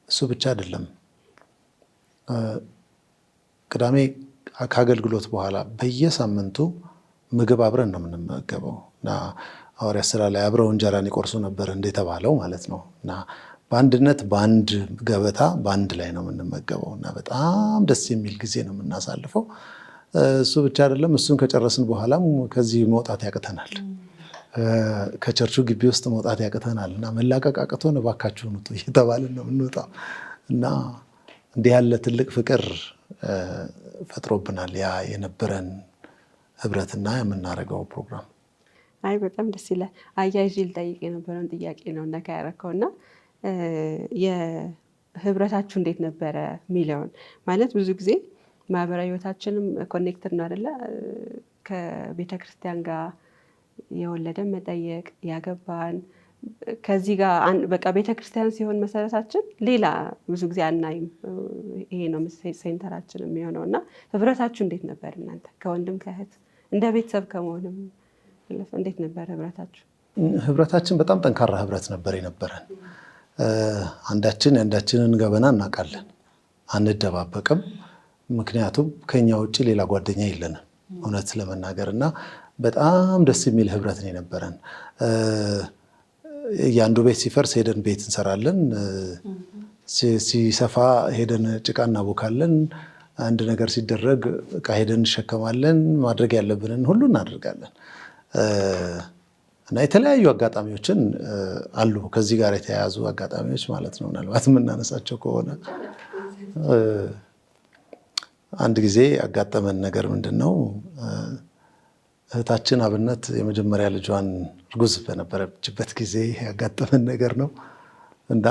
[SPEAKER 4] እሱ ብቻ አይደለም። ቅዳሜ ከአገልግሎት በኋላ በየሳምንቱ ምግብ አብረን ነው የምንመገበው እና ሐዋርያት ሥራ ላይ አብረው እንጀራን ይቆርሱ ነበር እንደተባለው ማለት ነው እና በአንድነት በአንድ ገበታ በአንድ ላይ ነው የምንመገበው እና በጣም ደስ የሚል ጊዜ ነው የምናሳልፈው። እሱ ብቻ አይደለም። እሱን ከጨረስን በኋላም ከዚህ መውጣት ያቅተናል። ከቸርቹ ግቢ ውስጥ መውጣት ያቅተናል እና መላቀቅ አቅቶን እባካችሁን ውጡ እየተባልን ነው የምንወጣው እና እንዲህ ያለ ትልቅ ፍቅር ፈጥሮብናል ያ የነበረን ህብረትና የምናደርገው ፕሮግራም።
[SPEAKER 1] አይ በጣም ደስ ይላል። አያይዤ ልጠይቅ የነበረውን ጥያቄ ነው ነካ ያደረከውና የህብረታችሁ እንዴት ነበረ የሚለውን ማለት ብዙ ጊዜ ማህበራዊ ህይወታችንም ኮኔክትድ ነው አይደለ? ከቤተ ክርስቲያን ጋር የወለደን መጠየቅ ያገባን ከዚህ ጋር በቃ ቤተ ክርስቲያን ሲሆን መሰረታችን ሌላ ብዙ ጊዜ አናይም። ይሄ ነው ሴንተራችን የሚሆነው እና ህብረታችሁ እንዴት ነበር እናንተ ከወንድም ከእህት እንደ ቤተሰብ ከመሆንም እንዴት ነበር ህብረታችሁ?
[SPEAKER 4] ህብረታችን በጣም ጠንካራ ህብረት ነበር የነበረን። አንዳችን የአንዳችንን ገበና እናውቃለን፣ አንደባበቅም። ምክንያቱም ከኛ ውጭ ሌላ ጓደኛ የለንም እውነት ለመናገር እና በጣም ደስ የሚል ህብረት ነው የነበረን። የአንዱ ቤት ሲፈርስ ሄደን ቤት እንሰራለን፣ ሲሰፋ ሄደን ጭቃ እናቦካለን፣ አንድ ነገር ሲደረግ እቃ ሄደን እንሸከማለን፣ ማድረግ ያለብንን ሁሉ እናደርጋለን እና የተለያዩ አጋጣሚዎችን አሉ ከዚህ ጋር የተያያዙ አጋጣሚዎች ማለት ነው። ምናልባት የምናነሳቸው ከሆነ አንድ ጊዜ ያጋጠመን ነገር ምንድን ነው? እህታችን አብነት የመጀመሪያ ልጇን እርጉዝ በነበረችበት ጊዜ ያጋጠመን ነገር ነው እና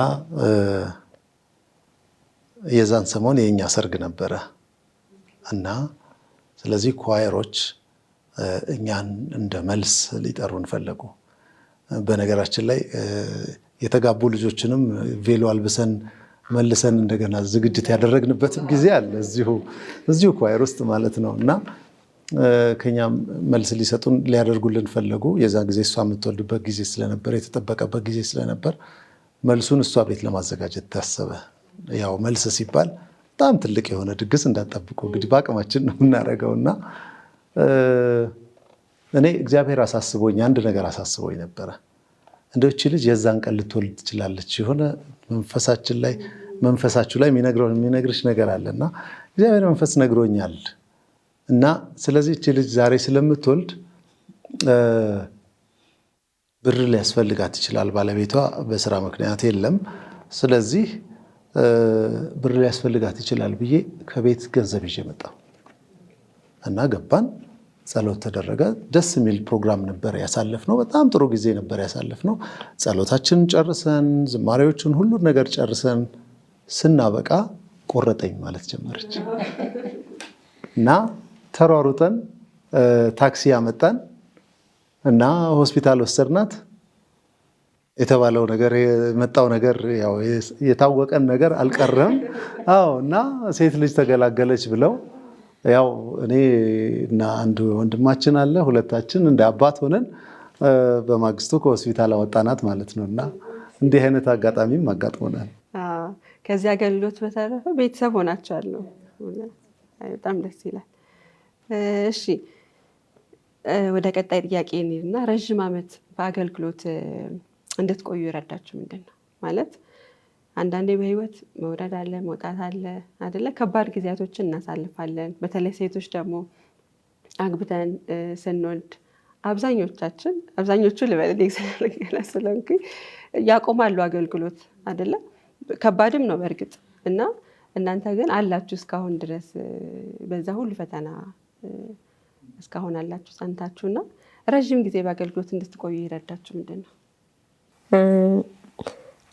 [SPEAKER 4] የዛን ሰሞን የእኛ ሰርግ ነበረ እና ስለዚህ ኳየሮች እኛን እንደ መልስ ሊጠሩን ፈለጉ። በነገራችን ላይ የተጋቡ ልጆችንም ቬሎ አልብሰን መልሰን እንደገና ዝግጅት ያደረግንበትም ጊዜ አለ እዚሁ ኳየር ውስጥ ማለት ነው እና ከኛም መልስ ሊሰጡን ሊያደርጉልን ፈለጉ። የዛን ጊዜ እሷ የምትወልድበት ጊዜ ስለነበር የተጠበቀበት ጊዜ ስለነበር መልሱን እሷ ቤት ለማዘጋጀት ታሰበ። ያው መልስ ሲባል በጣም ትልቅ የሆነ ድግስ እንዳትጠብቁ እንግዲህ በአቅማችን ነው የምናደርገው እና እኔ እግዚአብሔር አሳስቦኝ አንድ ነገር አሳስቦኝ ነበረ። እንደው እቺ ልጅ የዛን ቀን ልትወልድ ትችላለች፣ የሆነ መንፈሳችሁ ላይ የሚነግርሽ ነገር አለና እግዚአብሔር መንፈስ ነግሮኛል እና ስለዚህ እቺ ልጅ ዛሬ ስለምትወልድ ብር ሊያስፈልጋት ይችላል። ባለቤቷ በስራ ምክንያት የለም። ስለዚህ ብር ሊያስፈልጋት ይችላል ብዬ ከቤት ገንዘብ ይዤ መጣሁ እና ገባን። ጸሎት ተደረገ። ደስ የሚል ፕሮግራም ነበር ያሳለፍነው። በጣም ጥሩ ጊዜ ነበር ያሳለፍነው። ጸሎታችንን ጨርሰን ዝማሬዎችን ሁሉን ነገር ጨርሰን ስናበቃ ቆረጠኝ ማለት ጀመረች እና ተሯሩጠን ታክሲ ያመጣን እና ሆስፒታል ወሰድናት። የተባለው ነገር የመጣው ነገር ያው የታወቀን ነገር አልቀረም። አዎ እና ሴት ልጅ ተገላገለች ብለው ያው እኔ እና አንድ ወንድማችን አለ፣ ሁለታችን እንደ አባት ሆነን በማግስቱ ከሆስፒታል አወጣናት ማለት ነው እና እንዲህ አይነት አጋጣሚም አጋጥሞናል።
[SPEAKER 1] ከዚህ አገልግሎት በተረፈ ቤተሰብ ሆናችኋል ነው። በጣም ደስ ይላል። እሺ ወደ ቀጣይ ጥያቄ እንሂድና ረዥም ዓመት በአገልግሎት እንድትቆዩ የረዳችሁ ምንድን ነው? ማለት አንዳንዴ በህይወት መውረድ አለ መውጣት አለ አይደለ? ከባድ ጊዜያቶችን እናሳልፋለን። በተለይ ሴቶች ደግሞ አግብተን ስንወልድ አብዛኞቹ ልበል ስለሆንኩኝ ያቆማሉ አገልግሎት አይደለ? ከባድም ነው በእርግጥ እና እናንተ ግን አላችሁ እስካሁን ድረስ በዛ ሁሉ ፈተና እስካሁን አላችሁ ጸንታችሁና ረዥም ጊዜ በአገልግሎት እንድትቆዩ የረዳችሁ ምንድን ነው?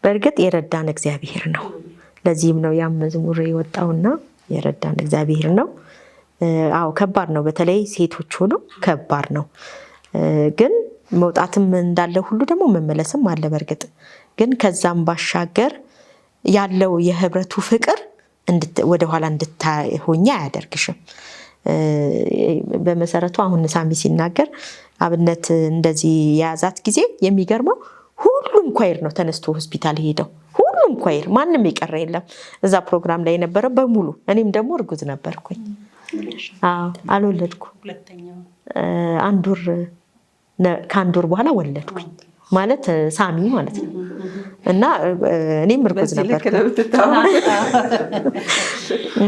[SPEAKER 2] በእርግጥ የረዳን እግዚአብሔር ነው። ለዚህም ነው ያም መዝሙር የወጣውና የረዳን እግዚአብሔር ነው። አዎ ከባድ ነው። በተለይ ሴቶች ሆኖ ከባድ ነው። ግን መውጣትም እንዳለ ሁሉ ደግሞ መመለስም አለ። በእርግጥ ግን ከዛም ባሻገር ያለው የህብረቱ ፍቅር ወደኋላ እንድታሆኛ አያደርግሽም። በመሰረቱ አሁን ሳሚ ሲናገር አብነት እንደዚህ የያዛት ጊዜ የሚገርመው ሁሉም ኳይር ነው ተነስቶ ሆስፒታል ሄደው፣ ሁሉም ኳይር፣ ማንም የቀረ የለም እዛ ፕሮግራም ላይ የነበረ በሙሉ። እኔም ደግሞ እርጉዝ ነበርኩኝ። አልወለድኩ። ከአንድ ወር በኋላ ወለድኩኝ ማለት ሳሚ ማለት ነው። እና እኔም እርጉዝ ነበርኩ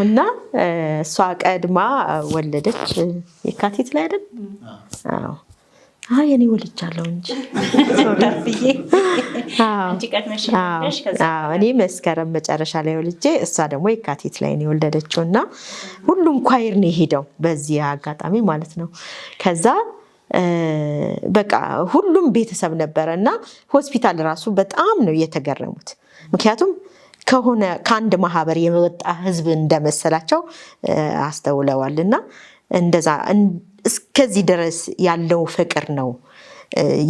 [SPEAKER 2] እና እሷ ቀድማ ወለደች። የካቲት ላይ አይደል? እኔ ወልጃለሁ እንጂ እኔ መስከረም መጨረሻ ላይ ወልጄ እሷ ደግሞ የካቲት ላይ ነው የወለደችው። እና ሁሉም ኳይር ነው የሄደው በዚህ አጋጣሚ ማለት ነው። ከዛ በቃ ሁሉም ቤተሰብ ነበረ እና ሆስፒታል ራሱ በጣም ነው የተገረሙት። ምክንያቱም ከአንድ ማህበር የወጣ ህዝብ እንደመሰላቸው አስተውለዋል። እና እንደዛ እስከዚህ ድረስ ያለው ፍቅር ነው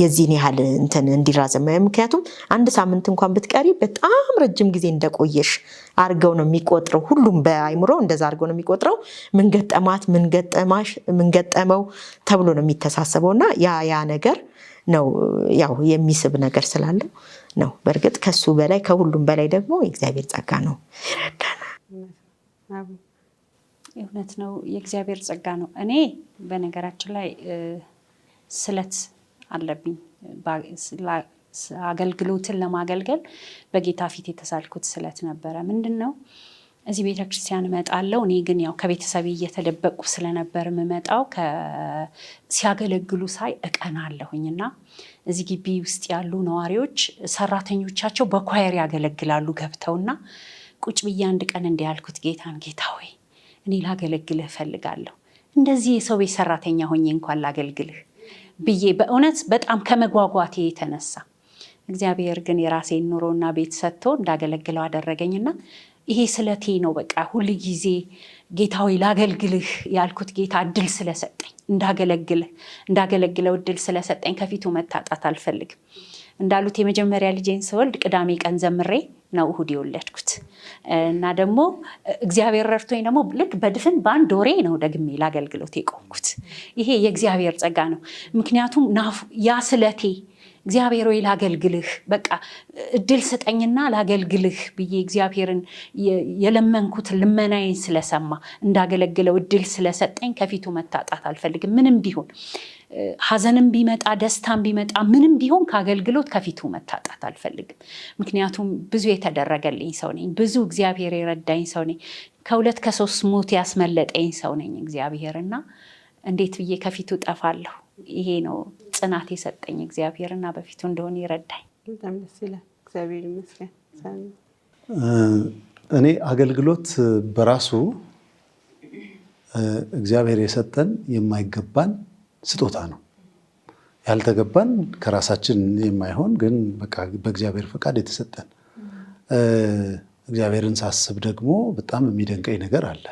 [SPEAKER 2] የዚህን ያህል እንትን እንዲራዘም። ምክንያቱም አንድ ሳምንት እንኳን ብትቀሪ በጣም ረጅም ጊዜ እንደቆየሽ አርገው ነው የሚቆጥረው። ሁሉም በአይምሮ እንደዛ አርገው ነው የሚቆጥረው። ምን ገጠማት፣ ምን ገጠማሽ፣ ምን ገጠመው ተብሎ ነው የሚተሳሰበውና ያ ነገር ነው ያው የሚስብ ነገር ስላለው ነው። በእርግጥ ከሱ በላይ ከሁሉም በላይ ደግሞ የእግዚአብሔር ጸጋ ነው ይረዳናል።
[SPEAKER 3] እውነት ነው፣ የእግዚአብሔር ጸጋ ነው። እኔ በነገራችን ላይ ስለት አለብኝ። አገልግሎትን ለማገልገል በጌታ ፊት የተሳልኩት ስለት ነበረ። ምንድነው? እዚህ ቤተክርስቲያን እመጣለሁ። እኔ ግን ያው ከቤተሰቤ እየተደበቁ ስለነበር የምመጣው ሲያገለግሉ ሳይ እቀናለሁኝና እዚህ ግቢ ውስጥ ያሉ ነዋሪዎች ሰራተኞቻቸው በኳየር ያገለግላሉ ገብተውና ቁጭ ብዬ አንድ ቀን እንዲህ ያልኩት ጌታን፣ ጌታ ሆይ እኔ ላገለግልህ እፈልጋለሁ፣ እንደዚህ የሰው ቤት ሰራተኛ ሆኜ እንኳን ላገልግልህ ብዬ በእውነት በጣም ከመጓጓቴ የተነሳ እግዚአብሔር ግን የራሴን ኑሮና ቤት ሰጥቶ እንዳገለግለው አደረገኝና ይሄ ስለቴ ነው። በቃ ሁል ጊዜ ጌታ ሆይ ላገልግልህ ያልኩት ጌታ እድል ስለሰጠኝ እንዳገለግለው እድል ስለሰጠኝ ከፊቱ መታጣት አልፈልግም። እንዳሉት የመጀመሪያ ልጄን ስወልድ ቅዳሜ ቀን ዘምሬ ነው እሁድ የወለድኩት እና ደግሞ እግዚአብሔር ረድቶኝ ደግሞ ልክ በድፍን በአንድ ወሬ ነው ደግሜ ላገልግሎት የቆምኩት። ይሄ የእግዚአብሔር ጸጋ ነው። ምክንያቱም ያ ስለቴ እግዚአብሔር ወይ ላገልግልህ፣ በቃ እድል ስጠኝና ላገልግልህ ብዬ እግዚአብሔርን የለመንኩት ልመናዬን ስለሰማ እንዳገለግለው እድል ስለሰጠኝ ከፊቱ መታጣት አልፈልግም። ምንም ቢሆን ሐዘንም ቢመጣ ደስታም ቢመጣ ምንም ቢሆን ከአገልግሎት ከፊቱ መታጣት አልፈልግም። ምክንያቱም ብዙ የተደረገልኝ ሰው ነኝ። ብዙ እግዚአብሔር የረዳኝ ሰው ነኝ። ከ2 ከ3 ሞት ያስመለጠኝ ሰው ነኝ እግዚአብሔርና እንዴት ብዬ ከፊቱ ጠፋለሁ? ይሄ ነው ጽናት የሰጠኝ እግዚአብሔርና በፊቱ እንደሆነ ይረዳኝ።
[SPEAKER 1] በጣም ደስ ይላል። እግዚአብሔር ይመስገን።
[SPEAKER 4] እኔ አገልግሎት በራሱ እግዚአብሔር የሰጠን የማይገባን ስጦታ ነው። ያልተገባን ከራሳችን የማይሆን ግን በቃ በእግዚአብሔር ፈቃድ የተሰጠን። እግዚአብሔርን ሳስብ ደግሞ በጣም የሚደንቀኝ ነገር አለ።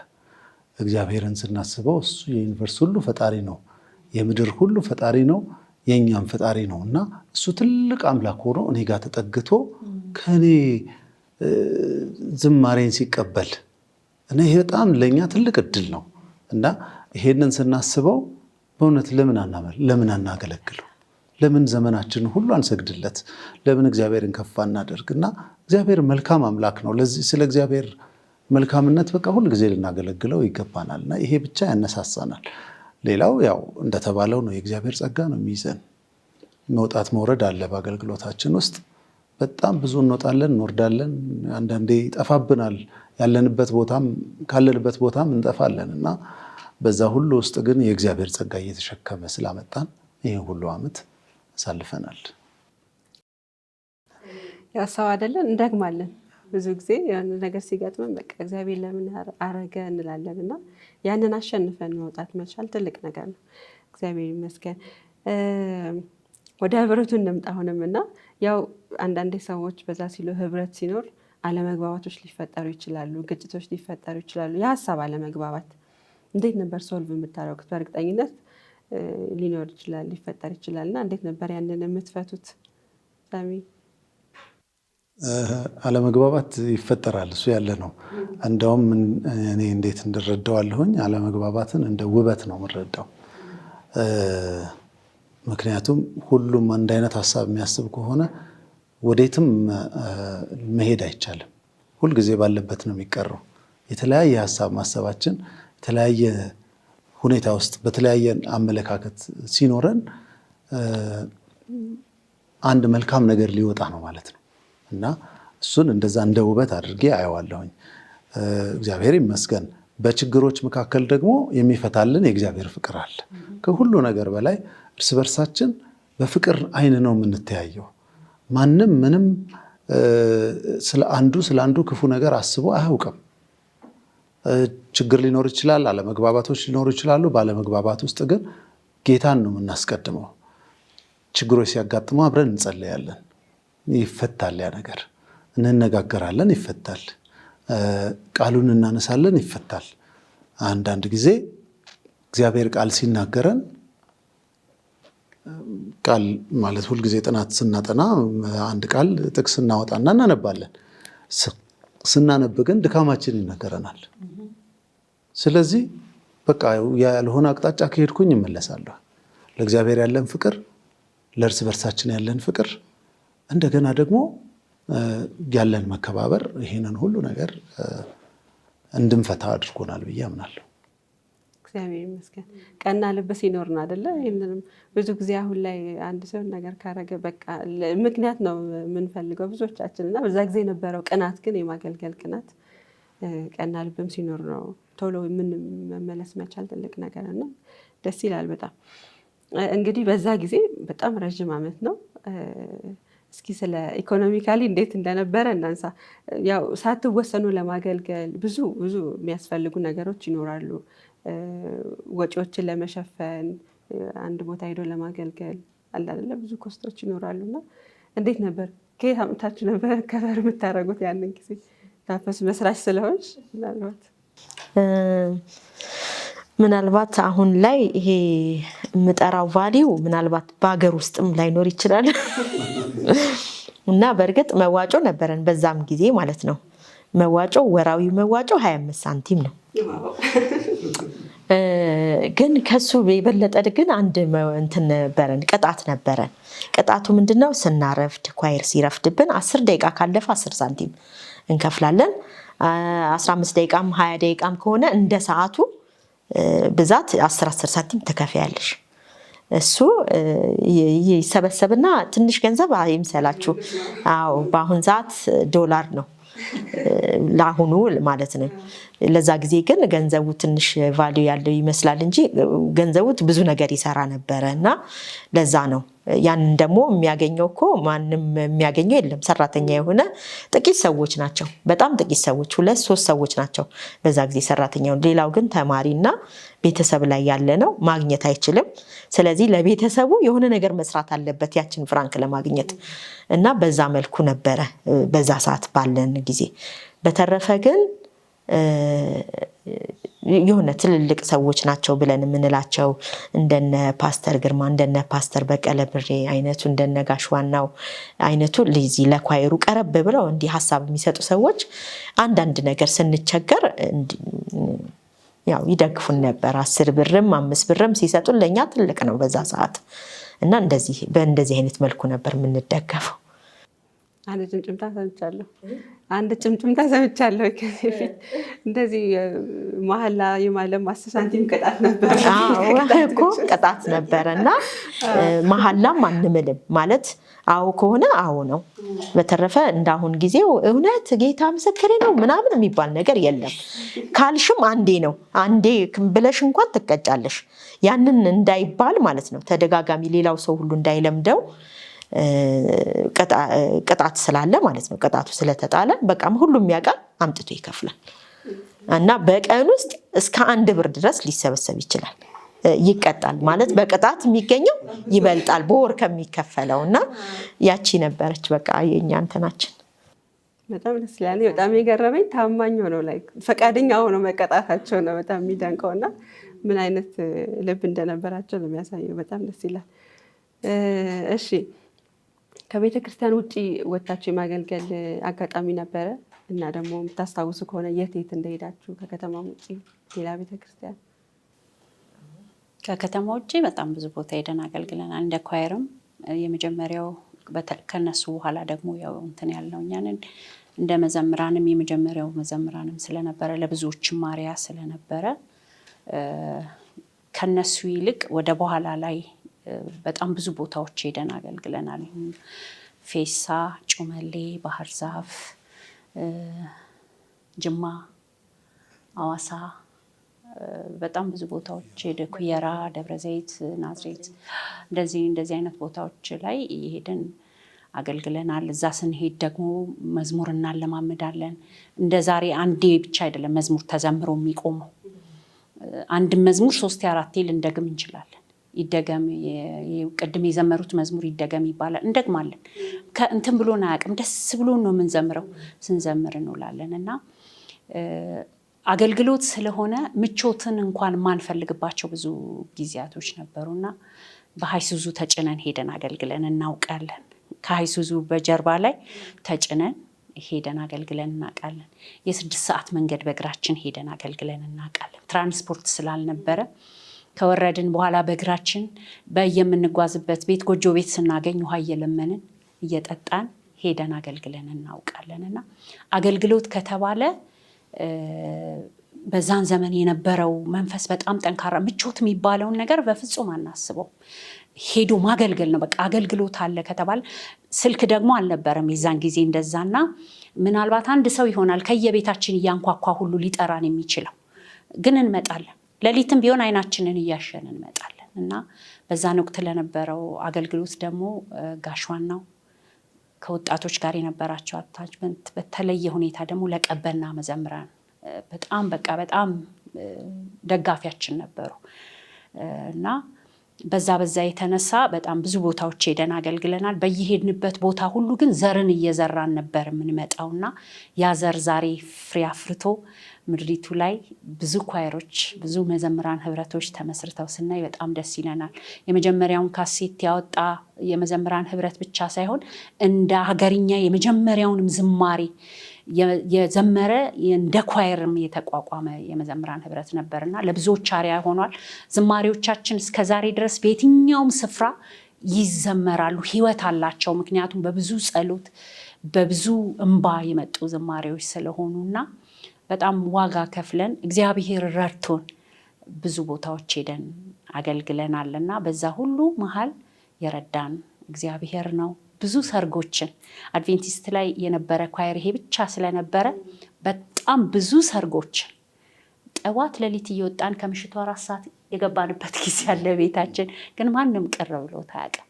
[SPEAKER 4] እግዚአብሔርን ስናስበው እሱ የዩኒቨርስ ሁሉ ፈጣሪ ነው፣ የምድር ሁሉ ፈጣሪ ነው፣ የእኛም ፈጣሪ ነው እና እሱ ትልቅ አምላክ ሆኖ እኔ ጋር ተጠግቶ ከእኔ ዝማሬን ሲቀበል እና ይሄ በጣም ለእኛ ትልቅ እድል ነው እና ይሄንን ስናስበው በእውነት ለምን አናገለግለው? ለምን ዘመናችንን ሁሉ አንሰግድለት? ለምን እግዚአብሔርን ከፍ አናደርግ? እና እግዚአብሔር መልካም አምላክ ነው። ለዚህ ስለ እግዚአብሔር መልካምነት በቃ ሁል ጊዜ ልናገለግለው ይገባናል እና ይሄ ብቻ ያነሳሳናል። ሌላው ያው እንደተባለው ነው፣ የእግዚአብሔር ጸጋ ነው የሚይዘን። መውጣት መውረድ አለ በአገልግሎታችን ውስጥ። በጣም ብዙ እንወጣለን እንወርዳለን፣ አንዳንዴ ይጠፋብናል። ካለንበት ቦታም እንጠፋለን እና በዛ ሁሉ ውስጥ ግን የእግዚአብሔር ጸጋ እየተሸከመ ስላመጣን ይህን ሁሉ ዓመት አሳልፈናል።
[SPEAKER 1] ያው ሰው አይደለን እንደግማለን። ብዙ ጊዜ የሆነ ነገር ሲገጥመን በቃ እግዚአብሔር ለምን አረገ እንላለን እና ያንን አሸንፈን መውጣት መቻል ትልቅ ነገር ነው። እግዚአብሔር ይመስገን። ወደ ህብረቱ እንምጣ አሁንም እና ያው አንዳንዴ ሰዎች በዛ ሲሉ ህብረት ሲኖር አለመግባባቶች ሊፈጠሩ ይችላሉ፣ ግጭቶች ሊፈጠሩ ይችላሉ። የሀሳብ አለመግባባት እንዴት ነበር ሶልቭ የምታደርጉት? በእርግጠኝነት ሊኖር ይችላል ሊፈጠር ይችላል እና እንዴት ነበር ያንን የምትፈቱት? ሳሚ?
[SPEAKER 4] አለመግባባት ይፈጠራል፣ እሱ ያለ ነው። እንደውም እኔ እንዴት እንረዳዋለሁኝ አለመግባባትን እንደ ውበት ነው የምንረዳው። ምክንያቱም ሁሉም አንድ አይነት ሀሳብ የሚያስብ ከሆነ ወዴትም መሄድ አይቻልም። ሁልጊዜ ባለበት ነው የሚቀረው። የተለያየ ሀሳብ ማሰባችን የተለያየ ሁኔታ ውስጥ በተለያየ አመለካከት ሲኖረን አንድ መልካም ነገር ሊወጣ ነው ማለት ነው እና እሱን እንደዛ እንደ ውበት አድርጌ አየዋለሁኝ። እግዚአብሔር ይመስገን። በችግሮች መካከል ደግሞ የሚፈታልን የእግዚአብሔር ፍቅር አለ። ከሁሉ ነገር በላይ እርስ በርሳችን በፍቅር አይን ነው የምንተያየው። ማንም ምንም ስለ አንዱ ክፉ ነገር አስቦ አያውቅም። ችግር ሊኖር ይችላል፣ አለመግባባቶች ሊኖሩ ይችላሉ። ባለመግባባት ውስጥ ግን ጌታን ነው የምናስቀድመው። ችግሮች ሲያጋጥሙ አብረን እንጸለያለን፣ ይፈታል። ያ ነገር እንነጋገራለን፣ ይፈታል። ቃሉን እናነሳለን፣ ይፈታል። አንዳንድ ጊዜ እግዚአብሔር ቃል ሲናገረን ቃል ማለት ሁልጊዜ ጥናት ስናጠና አንድ ቃል ጥቅስ እናወጣና እናነባለን። ስናነብ ግን ድካማችን ይነገረናል። ስለዚህ በቃ ያልሆነ አቅጣጫ ከሄድኩኝ እመለሳለሁ። ለእግዚአብሔር ያለን ፍቅር፣ ለእርስ በርሳችን ያለን ፍቅር፣ እንደገና ደግሞ ያለን መከባበር ይሄንን ሁሉ ነገር እንድንፈታ አድርጎናል ብዬ አምናለሁ።
[SPEAKER 1] እግዚአብሔር ይመስገን። ቀና ልብ ሲኖር ነው አይደለ? ይሄንንም ብዙ ጊዜ አሁን ላይ አንድ ሰው ነገር ካረገ በቃ ምክንያት ነው የምንፈልገው ብዙዎቻችን እና በዛ ጊዜ የነበረው ቅናት ግን የማገልገል ቅናት ቀና ልብም ሲኖር ነው ቶሎ ምን መመለስ መቻል ትልቅ ነገር ነው። ደስ ይላል በጣም። እንግዲህ በዛ ጊዜ በጣም ረጅም ዓመት ነው። እስኪ ስለ ኢኮኖሚካሊ እንዴት እንደነበረ እናንሳ። ያው ሳትወሰኑ ለማገልገል ብዙ የሚያስፈልጉ ነገሮች ይኖራሉ። ወጪዎችን ለመሸፈን አንድ ቦታ ሄዶ ለማገልገል አለ አይደለ? ብዙ ኮስቶች ይኖራሉና እንዴት ነበር? ከየት አምጥታችሁ ነበር ከበር የምታደርጉት ያንን ጊዜ? ታፈስ መስራች ስለሆንሽ
[SPEAKER 2] ምናልባት አሁን ላይ ይሄ የምጠራው ቫሊው ምናልባት በሀገር ውስጥም ላይኖር ይችላል እና በእርግጥ መዋጮ ነበረን በዛም ጊዜ ማለት ነው። መዋጮ ወራዊ መዋጮ 25 ሳንቲም ነው። ግን ከሱ የበለጠ ግን አንድ እንትን ነበረን፣ ቅጣት ነበረን። ቅጣቱ ምንድነው? ስናረፍድ ኳየር ሲረፍድብን 10 ደቂቃ ካለፈ 10 ሳንቲም እንከፍላለን። 15 ደቂቃም 20 ደቂቃም ከሆነ እንደ ሰዓቱ ብዛት 10 ሳንቲም ትከፍያለሽ። እሱ ይሰበሰብና ትንሽ ገንዘብ አይምሰላችሁ። አዎ በአሁን ሰዓት ዶላር ነው ለአሁኑ ማለት ነው። ለዛ ጊዜ ግን ገንዘቡ ትንሽ ቫልዩ ያለው ይመስላል እንጂ ገንዘቡ ብዙ ነገር ይሰራ ነበረ እና ለዛ ነው። ያንን ደግሞ የሚያገኘው እኮ ማንም የሚያገኘው የለም። ሰራተኛ የሆነ ጥቂት ሰዎች ናቸው፣ በጣም ጥቂት ሰዎች፣ 2-3 ሰዎች ናቸው በዛ ጊዜ ሰራተኛው። ሌላው ግን ተማሪና ቤተሰብ ላይ ያለ ነው፣ ማግኘት አይችልም። ስለዚህ ለቤተሰቡ የሆነ ነገር መስራት አለበት ያችን ፍራንክ ለማግኘት እና በዛ መልኩ ነበረ በዛ ሰዓት ባለን ጊዜ። በተረፈ ግን የሆነ ትልልቅ ሰዎች ናቸው ብለን የምንላቸው እንደነ ፓስተር ግርማ፣ እንደነ ፓስተር በቀለ ብሬ አይነቱ፣ እንደነ ጋሽ ዋናው አይነቱ ለዚህ ለኳይሩ ቀረብ ብለው እንዲህ ሐሳብ የሚሰጡ ሰዎች አንዳንድ ነገር ስንቸገር ያው ይደግፉን ነበር። 10 ብርም 5 ብርም ሲሰጡን ለኛ ትልቅ ነው በዛ ሰዓት እና በእንደዚህ አይነት መልኩ ነበር የምንደገፈው።
[SPEAKER 1] አንድ ጭምጭምታ ሰምቻለሁ ከዚህ በፊት እንደዚህ መሐላ የማለም 10 ሳንቲም ቅጣት ነበር።
[SPEAKER 2] እኮ ቅጣት ነበረ እና መሐላም አንምልም ማለት አዎ ከሆነ አዎ ነው። በተረፈ እንዳሁን ጊዜው እውነት ጌታ ምስክሬ ነው ምናምን የሚባል ነገር የለም። ካልሽም አንዴ ነው፣ አንዴ ብለሽ እንኳን ትቀጫለሽ። ያንን እንዳይባል ማለት ነው ተደጋጋሚ ሌላው ሰው ሁሉ እንዳይለምደው ቅጣት ስላለ ማለት ነው። ቅጣቱ ስለተጣለ በቃ ሁሉም ያውቃል፣ አምጥቶ ይከፍላል እና በቀን ውስጥ እስከ 1 ብር ድረስ ሊሰበሰብ ይችላል። ይቀጣል ማለት በቅጣት የሚገኘው ይበልጣል በወር ከሚከፈለው እና ያቺ ነበረች በቃ የኛ እንትናችን።
[SPEAKER 1] በጣም ደስ ይላል። በጣም የገረመኝ ታማኝ ሆነው ላይ ፈቃደኛ ሆነው መቀጣታቸው ነው በጣም የሚደንቀው እና ምን አይነት ልብ እንደነበራቸው ነው የሚያሳየው። በጣም ደስ ይላል። እሺ ከቤተ ክርስቲያን ውጭ ወጥታችሁ የማገልገል አጋጣሚ ነበረ? እና ደግሞ የምታስታውሱ ከሆነ የት የት እንደሄዳችሁ ከከተማ ውጭ ሌላ ቤተ ክርስቲያን?
[SPEAKER 3] ከከተማ ውጭ በጣም ብዙ ቦታ ሄደን አገልግለናል። እንደ ኳየርም የመጀመሪያው ከነሱ በኋላ ደግሞ ያው እንትን ያልነው እኛንን እንደ መዘምራንም የመጀመሪያው መዘምራንም ስለነበረ ለብዙዎችም ማሪያ ስለነበረ ከነሱ ይልቅ ወደ በኋላ ላይ በጣም ብዙ ቦታዎች ሄደን አገልግለናል። ፌሳ፣ ጩመሌ፣ ባህር ዛፍ፣ ጅማ፣ አዋሳ በጣም ብዙ ቦታዎች ሄደ። ኩየራ፣ ደብረ ዘይት፣ ናዝሬት እንደዚህ አይነት ቦታዎች ላይ ሄደን አገልግለናል። እዛ ስንሄድ ደግሞ መዝሙር እናለማምዳለን። እንደ ዛሬ አንዴ ብቻ አይደለም መዝሙር ተዘምሮ የሚቆመው። አንድ መዝሙር 3-4 ልንደግም እንችላለን። ይደገም ቅድም የዘመሩት መዝሙር ይደገም ይባላል፣ እንደግማለን። ከእንትን ብሎን አያውቅም። ደስ ብሎን ነው የምንዘምረው። ስንዘምር እንውላለን እና አገልግሎት ስለሆነ ምቾትን እንኳን ማንፈልግባቸው ብዙ ጊዜያቶች ነበሩና በሃይሱዙ ተጭነን ሄደን አገልግለን እናውቃለን። ከሃይሱዙ በጀርባ ላይ ተጭነን ሄደን አገልግለን እናውቃለን። የ6 ሰዓት መንገድ በእግራችን ሄደን አገልግለን እናውቃለን። ትራንስፖርት ስላልነበረ ከወረድን በኋላ በእግራችን በየምንጓዝበት ቤት ጎጆ ቤት ስናገኝ ውሃ እየለመንን እየጠጣን ሄደን አገልግለን እናውቃለን። እና አገልግሎት ከተባለ በዛን ዘመን የነበረው መንፈስ በጣም ጠንካራ፣ ምቾት የሚባለውን ነገር በፍጹም አናስበው። ሄዶ ማገልገል ነው በቃ። አገልግሎት አለ ከተባለ ስልክ ደግሞ አልነበረም የዛን ጊዜ እንደዛና ምናልባት አንድ ሰው ይሆናል ከየቤታችን እያንኳኳ ሁሉ ሊጠራን የሚችለው፣ ግን እንመጣለን። ሌሊትም ቢሆን አይናችንን እያሸን እንመጣለን። እና በዛን ወቅት ለነበረው አገልግሎት ደግሞ ጋሽዋናው ከወጣቶች ጋር የነበራቸው አታችመንት በተለየ ሁኔታ ደግሞ ለቀበና መዘምራን በጣም ደጋፊያችን ነበሩ እና በዛ የተነሳ በጣም ብዙ ቦታዎች ሄደን አገልግለናል። በየሄድንበት ቦታ ሁሉ ግን ዘርን እየዘራን ነበር የምንመጣውና ያ ዘር ዛሬ ፍሬ አፍርቶ ምድሪቱ ላይ ብዙ ኳየሮች፣ ብዙ መዘምራን ህብረቶች ተመስርተው ስናይ በጣም ደስ ይለናል። የመጀመሪያውን ካሴት ያወጣ የመዘምራን ህብረት ብቻ ሳይሆን እንደ ሀገርኛ የመጀመሪያውንም ዝማሬ የዘመረ እንደ ኳየርም የተቋቋመ የመዘምራን ህብረት ነበርና ለብዙዎች አርአያ ሆኗል። ዝማሬዎቻችን እስከዛሬ ድረስ በየትኛውም ስፍራ ይዘመራሉ፣ ህይወት አላቸው። ምክንያቱም በብዙ ጸሎት በብዙ እንባ የመጡ ዝማሬዎች ስለሆኑና በጣም ዋጋ ከፍለን እግዚአብሔር ረድቶን ብዙ ቦታዎች ሄደን አገልግለናልና በዛ ሁሉ መሃል የረዳን እግዚአብሔር ነው። ብዙ ሰርጎችን አድቬንቲስት ላይ የነበረ ኳየር ይሄ ብቻ ስለነበረ በጣም ብዙ ሰርጎችን ጠዋት ሌሊት እየወጣን ከምሽቱ 4 ሰዓት የገባንበት ጊዜ ያለ ቤታችን፣ ግን ማንም ቅር ብሎት አያውቅም።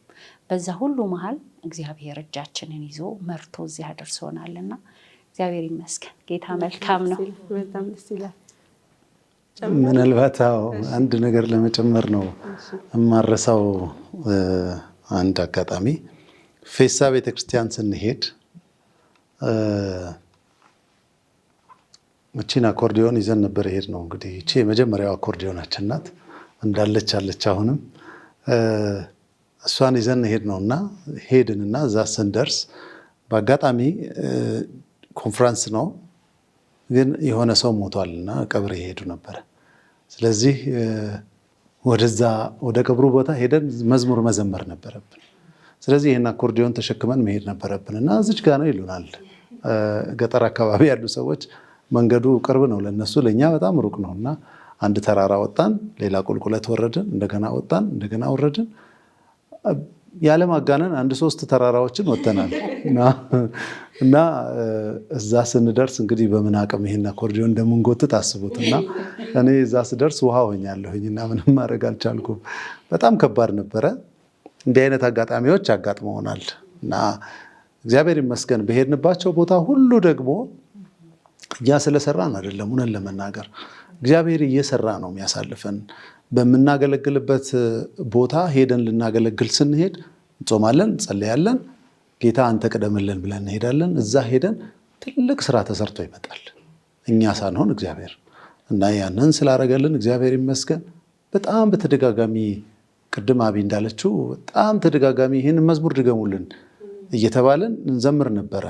[SPEAKER 3] በዛ ሁሉ መሃል እግዚአብሔር እጃችንን ይዞ መርቶ እዚህ አድርሶናልና እግዚአብሔር ይመስገን። ጌታ መልካም ነው።
[SPEAKER 1] በጣም ደስ ይላል።
[SPEAKER 4] ምናልባት አንድ ነገር ለመጨመር ነው የማረሳው። አንድ አጋጣሚ ፌሳ ቤተክርስቲያን ስንሄድ እቺን አኮርዲዮን ይዘን ነበር ሄድ ነው። እንግዲህ እቺ የመጀመሪያው አኮርዲዮናችን ናት፣ እንዳለች አለች። አሁንም እሷን ይዘን ሄድ ነውና ሄድንና እዛ ስንደርስ በአጋጣሚ ኮንፈረንስ ነው፣ ግን የሆነ ሰው ሞቷልና ቀብር ይሄዱ ነበር። ስለዚህ ወደ ቀብሩ ቦታ ሄደን መዝሙር መዘመር ነበረብን። ስለዚህ ይህን አኮርዲዮን ተሸክመን መሄድ ነበረብን እና እዚች ጋ ነው ይሉናል። ገጠር አካባቢ ያሉ ሰዎች መንገዱ ቅርብ ነው ለነሱ፣ ለእኛ በጣም ሩቅ ነው እና አንድ ተራራ ወጣን፣ ሌላ ቁልቁለት ወረድን፣ እንደገና ወጣን፣ እንደገና ወረድን። ያለማጋነን 1-3 ተራራዎችን ወጥተናል እና እዛ ስንደርስ እንግዲህ በምን አቅም ይሄን አኮርዲዮን እንደምንጎትት አስቡት። እና እኔ እዛ ስደርስ ውሃ ሆኛለሁኝ እና ምንም ማድረግ አልቻልኩም። በጣም ከባድ ነበረ። እንዲህ አይነት አጋጣሚዎች አጋጥመውናል እና እግዚአብሔር ይመስገን በሄድንባቸው ቦታ ሁሉ ደግሞ እኛ ስለሰራን አይደለም፣ እውነት ለመናገር እግዚአብሔር እየሰራ ነው የሚያሳልፈን። በምናገለግልበት ቦታ ሄደን ልናገለግል ስንሄድ እንጾማለን፣ እንጸለያለን፣ ጌታ አንተ ቅደምልን ብለን እንሄዳለን። እዛ ሄደን ትልቅ ስራ ተሰርቶ ይመጣል። እኛ ሳንሆን እግዚአብሔር እና ያንን ስላደረገልን እግዚአብሔር ይመስገን። በጣም በተደጋጋሚ ቅድም አቢ እንዳለችው በጣም ተደጋጋሚ ይህን መዝሙር ድገሙልን እየተባለን እንዘምር ነበረ።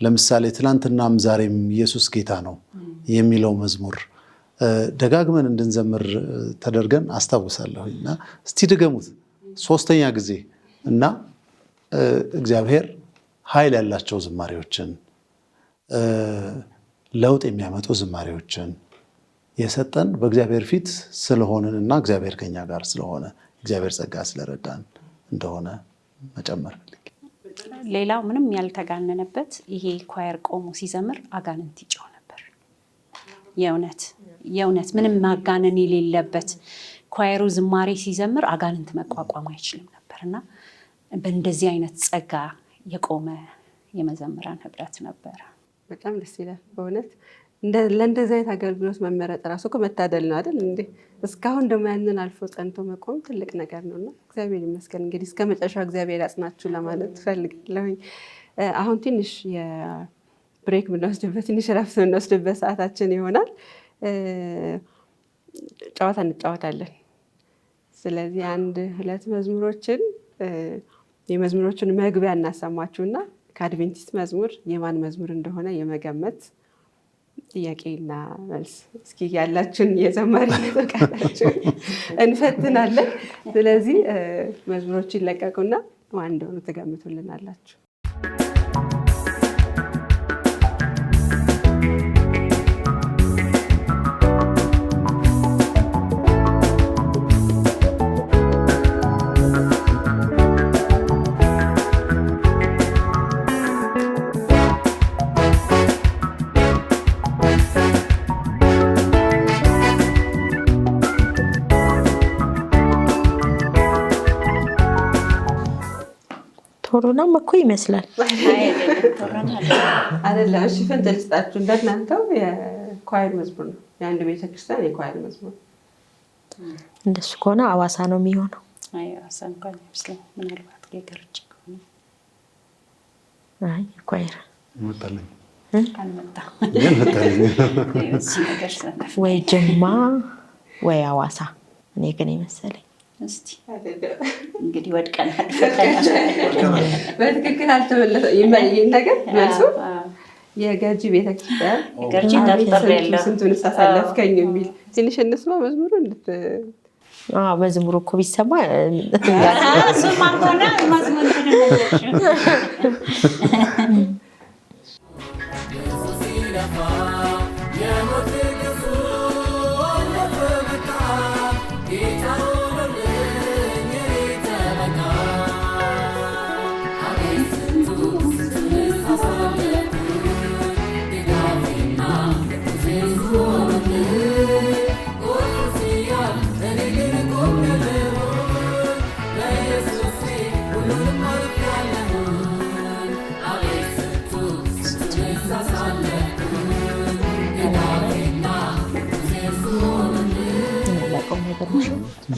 [SPEAKER 4] ለምሳሌ ትናንትናም ዛሬም ኢየሱስ ጌታ ነው የሚለው መዝሙር ደጋግመን እንድንዘምር ተደርገን አስታውሳለሁ። እና እስቲ ድገሙት 3ኛ ጊዜ እና እግዚአብሔር ኃይል ያላቸው ዝማሬዎችን ለውጥ የሚያመጡ ዝማሬዎችን የሰጠን በእግዚአብሔር ፊት ስለሆንን እና እግዚአብሔር ከኛ ጋር ስለሆነ እግዚአብሔር ጸጋ ስለረዳን እንደሆነ መጨመር ፈልጌ።
[SPEAKER 3] ሌላው ምንም ያልተጋነነበት ይሄ ኳየር ቆሞ ሲዘምር አጋንንት ይጮህ ነበር። የእውነት ምንም ማጋነን የሌለበት ኳየሩ ዝማሬ ሲዘምር አጋንንት መቋቋም አይችልም ነበርና በእንደዚህ አይነት ጸጋ የቆመ የመዘምራን ህብረት ነበረ።
[SPEAKER 1] በጣም ደስ ይላል በእውነት። ለእንደዚህ አይነት አገልግሎት መመረጥ ራሱ እኮ መታደል ነው አይደል እንዴ? እስካሁን ደግሞ ያንን አልፎ ጸንቶ መቆም ትልቅ ነገር ነው እና እግዚአብሔር ይመስገን። እንግዲህ እስከ መጨረሻው እግዚአብሔር ያጽናችሁ ለማለት ፈልጋለሁኝ። አሁን ትንሽ የብሬክ የምንወስድበት ትንሽ ረፍት የምንወስድበት ሰዓታችን ይሆናል። ጨዋታ እንጫወታለን። ስለዚህ 1-2 መዝሙሮችን የመዝሙሮችን መግቢያ እናሰማችሁና ከአድቬንቲስት መዝሙር የማን መዝሙር እንደሆነ የመገመት ጥያቄና መልስ እስኪ ያላችሁን የዘማሪነት ብቃታችሁን እንፈትናለን። ስለዚህ መዝሙሮቹ ይለቀቁና ማን እንደሆኑ ትገምቱልናላችሁ።
[SPEAKER 2] ቶሮናም እኮ ይመስላል
[SPEAKER 1] አይደለም? እሺ ፍንጭ ልስጣችሁ። እንደናንተው የኳየር መዝሙር ነው። የአንድ ቤተክርስቲያን የኳየር መዝሙር።
[SPEAKER 2] እንደሱ ከሆነ አዋሳ ነው የሚሆነው።
[SPEAKER 3] አይ አዋሳ እንኳን አይመስልም። ምናልባት የገርጭ ከሆነ
[SPEAKER 2] አይ ኳየር
[SPEAKER 4] ይመጣልኝ
[SPEAKER 3] አልመጣም።
[SPEAKER 2] ወይ ጅማ ወይ አዋሳ። እኔ ግን ይመስለኝ
[SPEAKER 3] እስቲ እንግዲህ ወድቀናል።
[SPEAKER 1] በትክክል አልተመለሰም። ይሄን ነገር መልሱ የገርጂ ቤተክርስቲያን
[SPEAKER 3] ገርጂ ተጠር ያለው
[SPEAKER 1] ስንቱን ሳሳለፍከኝ የሚል ትንሽ እንስማ መዝሙሩ
[SPEAKER 2] መዝሙሩ እኮ ቢሰማ
[SPEAKER 3] እሱማ ሆነ መዝሙር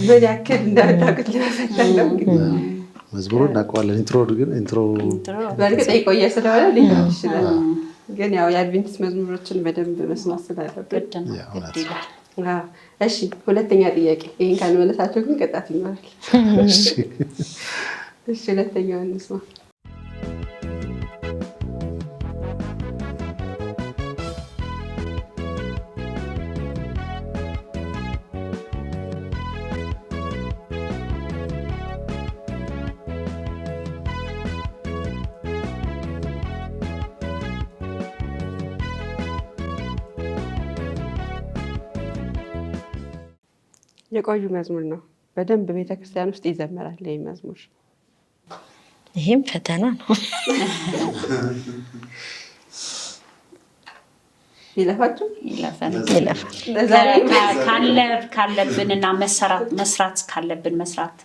[SPEAKER 1] ምን ያክል እንዳታውቁት ለመፈተን ነው።
[SPEAKER 4] መዝሙሩ እናውቀዋለን። ኢንትሮ
[SPEAKER 1] በእርግጥ የቆየ ስለሆነ ሊሆን ይችላል። ግን ያው የአድቬንቲስት መዝሙሮችን በደንብ መስማት ስላለብን እሺ። 2ኛ ጥያቄ። ይህን ካልመለሳቸው ግን ቅጣት ይኖራል። እሺ 2ኛውን እንስማ። የቆዩ መዝሙር ነው። በደንብ ቤተክርስቲያን ውስጥ ይዘመራል ይህ መዝሙር።
[SPEAKER 2] ይሄም ፈተና ነው።
[SPEAKER 1] ይለፋችሁ
[SPEAKER 3] ካለብንና መስራት ካለብን መስራት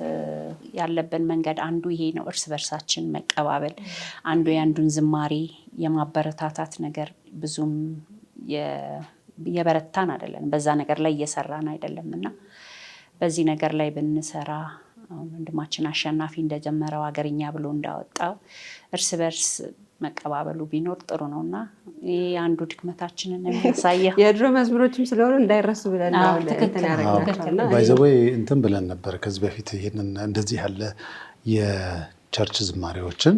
[SPEAKER 3] ያለብን መንገድ አንዱ ይሄ ነው። እርስ በርሳችን መቀባበል፣ አንዱ የአንዱን ዝማሬ የማበረታታት ነገር ብዙም የበረታን አይደለም። በዛ ነገር ላይ እየሰራን አይደለም እና በዚህ ነገር ላይ ብንሰራ አሁን ወንድማችን አሸናፊ እንደጀመረው ሀገርኛ ብሎ እንዳወጣው እርስ በርስ መቀባበሉ ቢኖር ጥሩ ነው እና ይህ አንዱ ድክመታችንን የሚያሳየው
[SPEAKER 1] የድሮ መዝሙሮችም ስለሆኑ እንዳይረሱ ብለን
[SPEAKER 4] ባይዘወይ እንትን ብለን ነበር ከዚህ በፊት ይህንን እንደዚህ ያለ የቸርች ዝማሬዎችን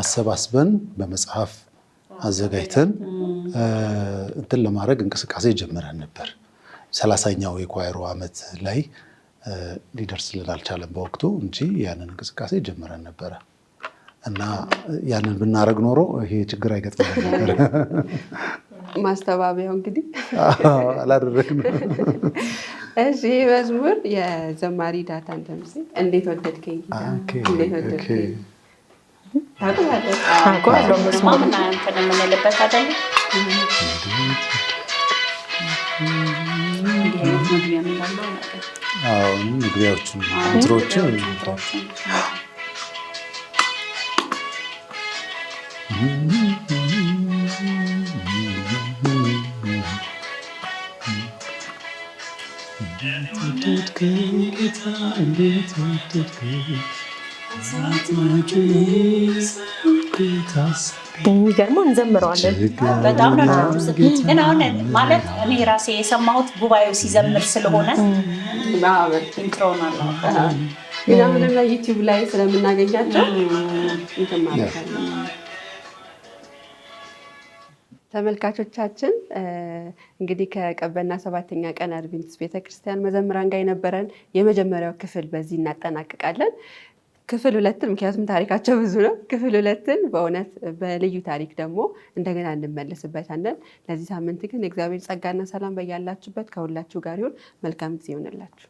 [SPEAKER 4] አሰባስበን በመጽሐፍ አዘጋጅተን እንትን ለማድረግ እንቅስቃሴ ጀምረን ነበር። 30ኛው የኳየሩ ዓመት ላይ ሊደርስልን አልቻለም በወቅቱ እንጂ ያንን እንቅስቃሴ ጀምረን ነበረ እና ያንን ብናረግ ኖሮ ይሄ ችግር አይገጥምም ነበር።
[SPEAKER 1] ማስተባበያው እንግዲህ
[SPEAKER 4] አላደረግንም።
[SPEAKER 1] እሺ መዝሙር የዘማሪ ዳታን ደምሴ እንዴት ወደድከኝ? እንዴት ወደድከኝ?
[SPEAKER 3] ታውቃለህ ማምና እንትን የምንልበት አይደል?
[SPEAKER 4] መግቢያዎቹን እንትሮችን
[SPEAKER 2] የሚገርመው እንዘምረዋለን።
[SPEAKER 3] በጣም ነው ግን አሁን ማለት እኔ ራሴ የሰማሁት ጉባኤው ሲዘምር ስለሆነ ኢንትሮን አለ
[SPEAKER 1] ግን አሁን ላይ ዩቲዩብ ላይ ስለምናገኛቸው እንትን ማለት ነው። ተመልካቾቻችን እንግዲህ ከቀበና 7ኛ ቀን አድቬንቲስት ቤተክርስቲያን መዘምራን ጋር የነበረን የመጀመሪያው ክፍል በዚህ እናጠናቅቃለን። ክፍል 2 ምክንያቱም ታሪካቸው ብዙ ነው። ክፍል 2 በእውነት በልዩ ታሪክ ደግሞ እንደገና እንመለስበታለን። ለዚህ ሳምንት ግን የእግዚአብሔር ጸጋና ሰላም በያላችሁበት ከሁላችሁ ጋር ይሁን። መልካም ጊዜ ይሆንላችሁ።